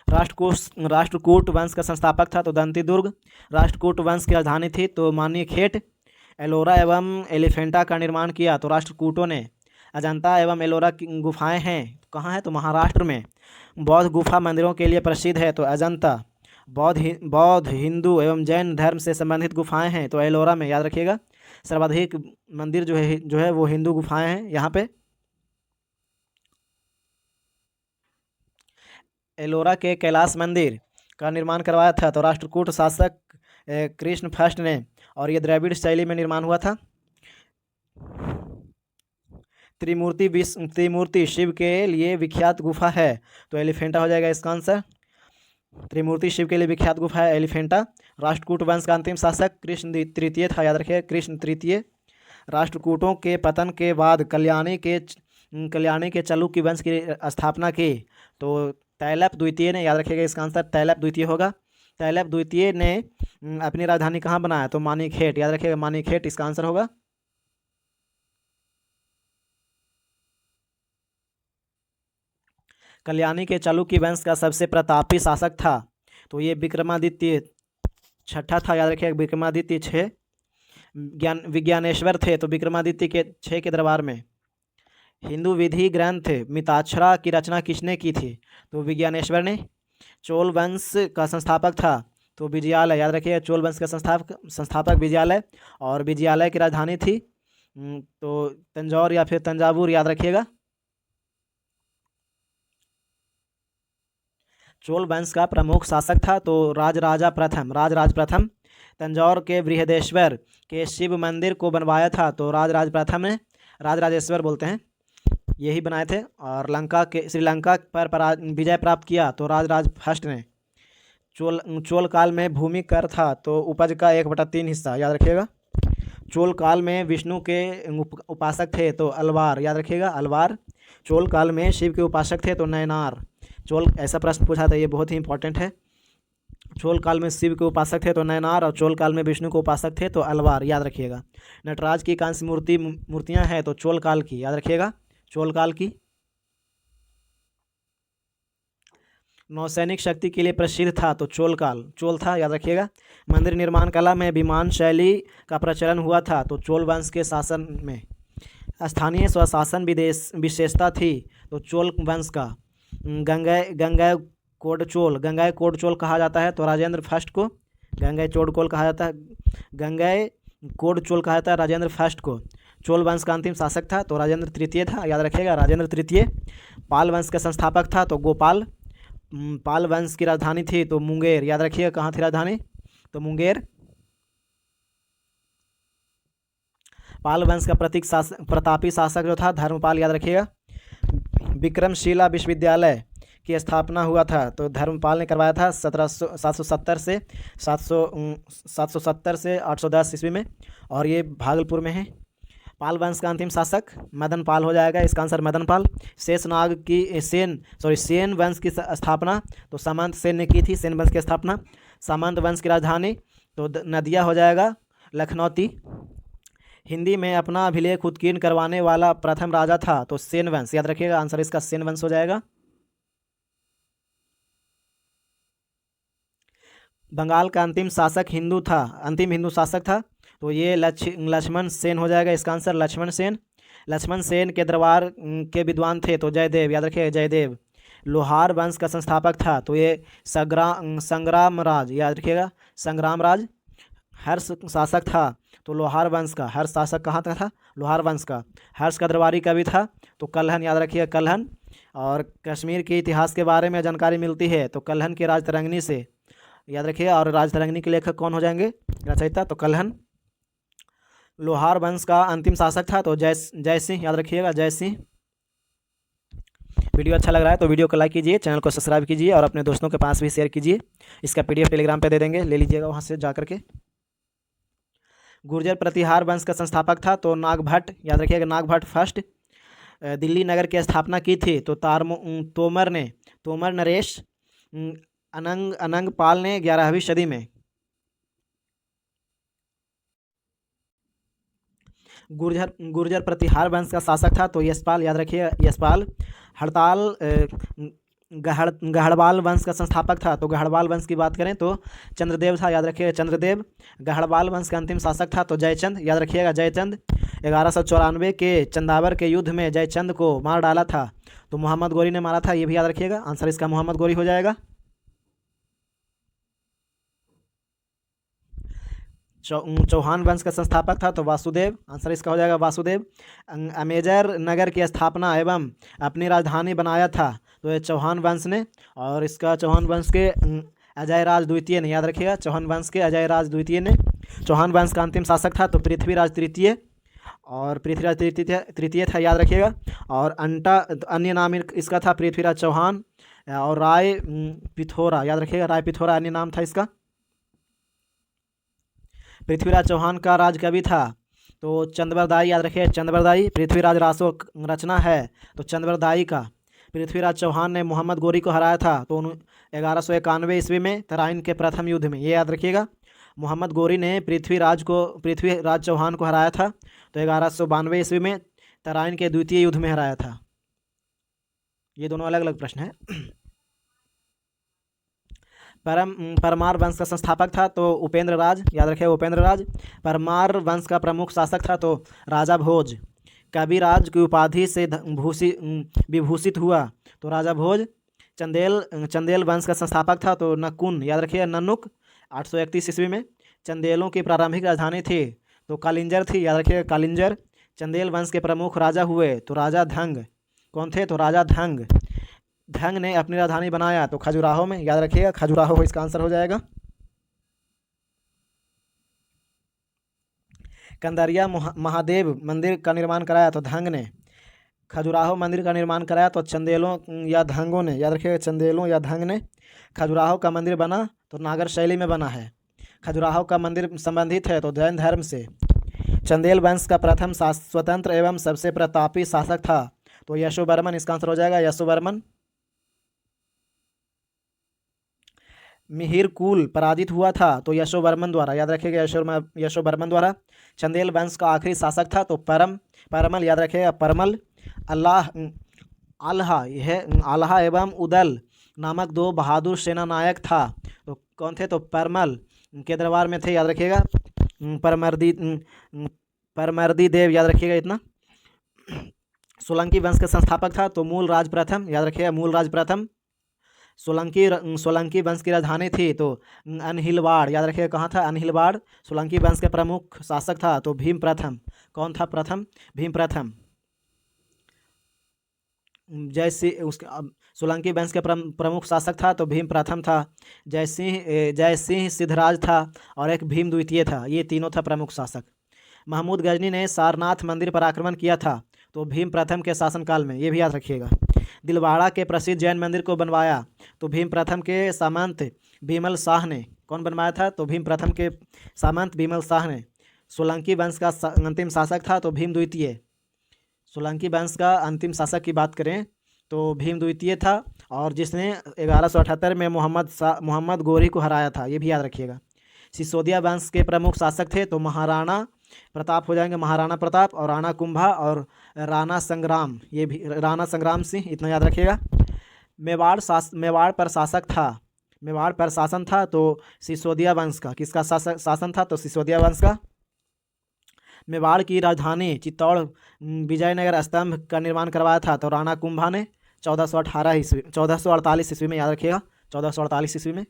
राष्ट्रकूट वंश का संस्थापक था तो दंतीदुर्ग। राष्ट्रकूट वंश की राजधानी थी तो मानीखेट। एलोरा एवं एलिफेंटा का निर्माण किया तो राष्ट्रकूटों ने। अजंता एवं एलोरा की गुफाएं हैं, कहाँ है तो महाराष्ट्र में। बौद्ध गुफा मंदिरों के लिए प्रसिद्ध है तो अजंता। बौद्ध हिंदू एवं जैन धर्म से संबंधित गुफाएं हैं तो एलोरा में, याद रखिएगा। सर्वाधिक मंदिर जो है वो हिंदू गुफाएं हैं यहाँ पे। एलोरा के कैलाश मंदिर का निर्माण करवाया था तो राष्ट्रकूट शासक कृष्ण फर्स्ट ने और ये द्रविड़ शैली में निर्माण हुआ था। त्रिमूर्ति शिव के लिए विख्यात गुफा है तो एलिफेंटा हो जाएगा इसका आंसर। त्रिमूर्ति शिव के लिए विख्यात गुफा है एलिफेंटा। राष्ट्रकूट वंश का अंतिम शासक कृष्ण तृतीय था, याद रखिए कृष्ण तृतीय। राष्ट्रकूटों के पतन के बाद कल्याणी के कल्याणी के चालुक्य वंश की स्थापना की? तो तैलप द्वितीय ने, याद रखिएगा इसका आंसर तैलप द्वितीय होगा। तैलप द्वितीय ने अपनी राजधानी कहाँ बनाया? तो मानीखेट, याद रखिएगा मानीखेट इसका आंसर होगा। कल्याणी के चालुक्य वंश का सबसे प्रतापी शासक था? तो ये विक्रमादित्य छठा था, याद रखिएगा विक्रमादित्य 6। विज्ञानेश्वर थे, तो विक्रमादित्य के 6 के दरबार में। हिंदू विधि ग्रंथ मिताक्षरा की रचना किसने की थी? तो विज्ञानेश्वर ने। चोल वंश का संस्थापक था? तो विजयालय, याद रखिए चोल वंश का संस्थापक विजयालय। और विजयालय की राजधानी थी तो तंजौर या फिर तंजावुर, याद रखिएगा। चोल वंश का प्रमुख शासक था? तो राजराज प्रथम। तंजौर के बृहदेश्वर के शिव मंदिर को बनवाया था? तो राजराज प्रथम ने, राजराजेश्वर बोलते हैं, यही बनाए थे। और श्रीलंका पर विजय प्राप्त किया? तो राजराज फर्स्ट ने। चोल काल में भूमि कर था? तो उपज का 1/3 हिस्सा, याद रखिएगा। चोल काल में विष्णु के उपासक थे? तो अलवार, याद रखिएगा अलवार। चोल काल में शिव के उपासक थे? तो नयनार। ऐसा प्रश्न पूछा था, ये बहुत ही इंपॉर्टेंट है। चोल काल में शिव के उपासक थे तो नयनार, और चोल काल में विष्णु के उपासक थे तो अलवार, याद रखिएगा। नटराज की कांस्य मूर्तियां हैं? तो चोल काल की, याद रखिएगा चोल काल की। नौसैनिक शक्ति के लिए प्रसिद्ध था? तो चोल था, याद रखिएगा। मंदिर निर्माण कला में विमान शैली का प्रचलन हुआ था? तो चोल वंश के शासन में। स्थानीय स्वशासन विशेषता थी? तो चोल वंश का। गंगा कोडचोल कहा जाता है? तो राजेंद्र फर्स्ट को। गंगा कोडचोल कहा जाता है राजेंद्र फर्स्ट को। चोल वंश का अंतिम शासक था? तो राजेंद्र तृतीय था, याद रखिएगा राजेंद्र तृतीय। पाल वंश का संस्थापक था? तो गोपाल। पाल वंश की राजधानी थी? तो मुंगेर, याद रखिएगा कहाँ थी राजधानी? तो मुंगेर। पाल वंश का प्रतापी शासक जो था धर्मपाल, याद रखिएगा। विक्रमशिला विश्वविद्यालय की स्थापना हुआ था? तो धर्मपाल ने करवाया था 770 से 810 ईस्वी में, और ये भागलपुर में है। पाल वंश का अंतिम शासक मदन पाल हो जाएगा, इसका आंसर मदन पाल। सेन वंश की स्थापना? तो सामंत सेन ने की थी सेन वंश की स्थापना। सामंत वंश की राजधानी? तो नदिया हो जाएगा लखनौती। हिंदी में अपना अभिलेख उत्कीर्ण करवाने वाला प्रथम राजा था? तो सेन वंश, याद रखिएगा आंसर इसका सेन वंश हो जाएगा। बंगाल का अंतिम हिंदू शासक था? तो ये लक्ष्मण सेन हो जाएगा, इसका आंसर लक्ष्मण सेन। लक्ष्मण सेन के दरबार के विद्वान थे? तो जयदेव, याद रखिएगा जयदेव। लोहार वंश का संस्थापक था? तो ये संग्राम राज, याद रखिएगा संग्राम राज। हर्ष शासक था? तो लोहार वंश का। हर्ष शासक कहाँ का था? लोहार वंश का। हर्ष का दरबारी कवि था? तो कल्हन, याद रखिएगा कल्हन। और कश्मीर के इतिहास के बारे में जानकारी मिलती है? तो कल्हन की राजतरंगिणी से, याद रखिएगा। और राजतरंगिणी के लेखक कौन हो जाएंगे? रचयिता? तो कल्हन। लोहार वंश का अंतिम शासक था? तो जय सिंह, याद रखिएगा जय सिंह। वीडियो अच्छा लग रहा है तो वीडियो को लाइक कीजिए, चैनल को सब्सक्राइब कीजिए और अपने दोस्तों के पास भी शेयर कीजिए। इसका PDF टेलीग्राम पे दे देंगे, ले लीजिएगा वहाँ से जा करके। गुर्जर प्रतिहार वंश का संस्थापक था? तो नागभट्ट, याद रखिएगा नागभट्ट फर्स्ट। दिल्ली नगर की स्थापना की थी? तो तोमर नरेश। अनंग पाल ने 11वीं सदी में। गुर्जर प्रतिहार वंश का शासक था? तो यशपाल, याद रखिए यशपाल। गढ़वाल वंश का संस्थापक था? तो गढ़वाल वंश की बात करें तो चंद्रदेव था, याद रखिएगा चंद्रदेव। गढ़वाल वंश का अंतिम शासक था? तो जयचंद, याद रखिएगा जयचंद। 1194 के चंदावर के युद्ध में जयचंद को मार डाला था? तो मोहम्मद गोरी ने मारा था, ये भी याद रखिएगा आंसर इसका मोहम्मद गोरी हो जाएगा। चौहान वंश का संस्थापक था? तो वासुदेव, आंसर इसका हो जाएगा वासुदेव। अमेजर नगर की स्थापना एवं अपनी राजधानी बनाया था? तो ये चौहान वंश ने। और इसका चौहान वंश के अजय राज द्वितीय ने, याद रखिएगा चौहान वंश के अजय राज द्वितीय ने। चौहान वंश का अंतिम शासक था? तो पृथ्वीराज तृतीय। और पृथ्वीराज तृतीय था, याद रखिएगा। और अन्य नाम इसका था पृथ्वीराज चौहान। और राय पिथौरा, याद रखिएगा राय पिथौरा अन्य नाम था इसका। पृथ्वीराज चौहान का राज कवि था? तो चंद्रबरदाई याद रखिए, चंद्रबरदाई। पृथ्वीराज रासो रचना है तो चंद्रबरदाई का। पृथ्वीराज चौहान ने मोहम्मद गोरी को हराया था तो 1191 ईस्वी में तराइन के प्रथम युद्ध में, ये याद रखिएगा। मोहम्मद गोरी ने पृथ्वीराज चौहान को हराया था तो 1192 ईस्वी में तराइन के द्वितीय युद्ध में हराया था। ये दोनों अलग अलग प्रश्न हैं। परमार वंश का संस्थापक था तो उपेंद्र राज, याद रखिए उपेंद्र राज। परमार वंश का प्रमुख शासक था तो राजा भोज। कविराज की उपाधि से विभूषित हुआ तो राजा भोज। चंदेल वंश का संस्थापक था तो नकुन, याद रखिए ननुक। 831 ईस्वी में चंदेलों की प्रारंभिक राजधानी थी तो कालिंजर थी, याद रखिए कालिंजर। चंदेल वंश के प्रमुख राजा हुए तो राजा धंग। कौन थे तो राजा धंग। धंग ने अपनी राजधानी बनाया तो खजुराहो में, याद रखिएगा खजुराहो इसका आंसर हो जाएगा। कंदरिया महादेव मंदिर का निर्माण कराया तो धंग ने। खजुराहो मंदिर का निर्माण कराया तो चंदेलों या धंगों ने, याद रखिएगा चंदेलों या धंग ने। खजुराहो का मंदिर बना तो नागर शैली में बना है। खजुराहो का मंदिर संबंधित है तो जैन धर्म से। चंदेल वंश का प्रथम स्वतंत्र एवं सबसे प्रतापी शासक था तो यशोवर्मन, इसका आंसर हो जाएगा यशोवर्मन। मिहिर कुल पराजित हुआ था तो यशोवर्मन द्वारा, याद रखिएगा यशोवर्मन द्वारा। चंदेल वंश का आखिरी शासक था तो परमल, याद रखिएगा परमल। आल्हा एवं उदल नामक दो बहादुर सेना नायक था तो कौन थे तो परमल के दरबार में थे, याद रखिएगा परमर्दी देव, याद रखिएगा इतना। सोलंकी वंश का संस्थापक था तो मूलराज प्रथम, याद रखिएगा मूलराज प्रथम। सोलंकी वंश की राजधानी थी तो अनहिलवाड़, याद रखिएगा कहाँ था अनहिलवाड़। सोलंकी वंश के प्रमुख शासक था तो भीम प्रथम। कौन था प्रथम भीम प्रथम। सोलंकी वंश के प्रमुख शासक था तो भीम प्रथम था। जय सिंह सिद्धराज था और एक भीम द्वितीय था, ये तीनों था प्रमुख शासक। महमूद गजनी ने सारनाथ मंदिर पर आक्रमण किया था तो भीम प्रथम के शासनकाल में, ये भी याद रखिएगा। दिलवाड़ा के प्रसिद्ध जैन मंदिर को बनवाया तो भीम प्रथम के सामंत भीमल शाह ने। कौन बनवाया था तो भीम प्रथम के सामंत भीमल शाह ने। सोलंकी वंश का अंतिम शासक था तो भीम द्वितीय। सोलंकी वंश का अंतिम शासक की बात करें तो भीम द्वितीय था और जिसने 1178 में मोहम्मद गोरी को हराया था, ये भी याद रखिएगा। सिसोदिया वंश के प्रमुख शासक थे तो महाराणा प्रताप हो जाएंगे, महाराणा प्रताप और राणा कुंभा और राणा संग्राम, ये भी राणा संग्राम सिंह, इतना याद रखिएगा। मेवाड़ पर शासन था तो सिसोदिया वंश का। किसका शासन था तो सिसोदिया वंश का। मेवाड़ की राजधानी चित्तौड़ विजयनगर स्तंभ का निर्माण करवाया था तो राणा कुंभा ने 1448 ईस्वी में, याद रखिएगा 1448 ईस्वी में।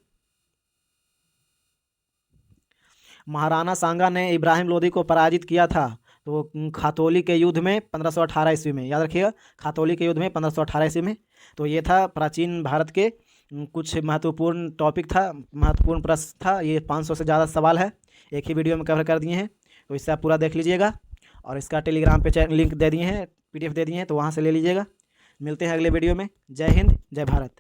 महाराणा सांगा ने इब्राहिम लोदी को पराजित किया था तो खातौली के युद्ध में 1518 ईस्वी में, याद रखिएगा खातौली के युद्ध में 1518 ईस्वी में। तो ये था प्राचीन भारत के कुछ महत्वपूर्ण टॉपिक था, महत्वपूर्ण प्रश्न था। ये 500 से ज़्यादा सवाल है, एक ही वीडियो में कवर कर दिए हैं तो इससे आप पूरा देख लीजिएगा। और इसका टेलीग्राम पे लिंक दे दिए हैं, PDF दे दिए हैं तो वहाँ से ले लीजिएगा। मिलते हैं अगले वीडियो में। जय हिंद जय भारत।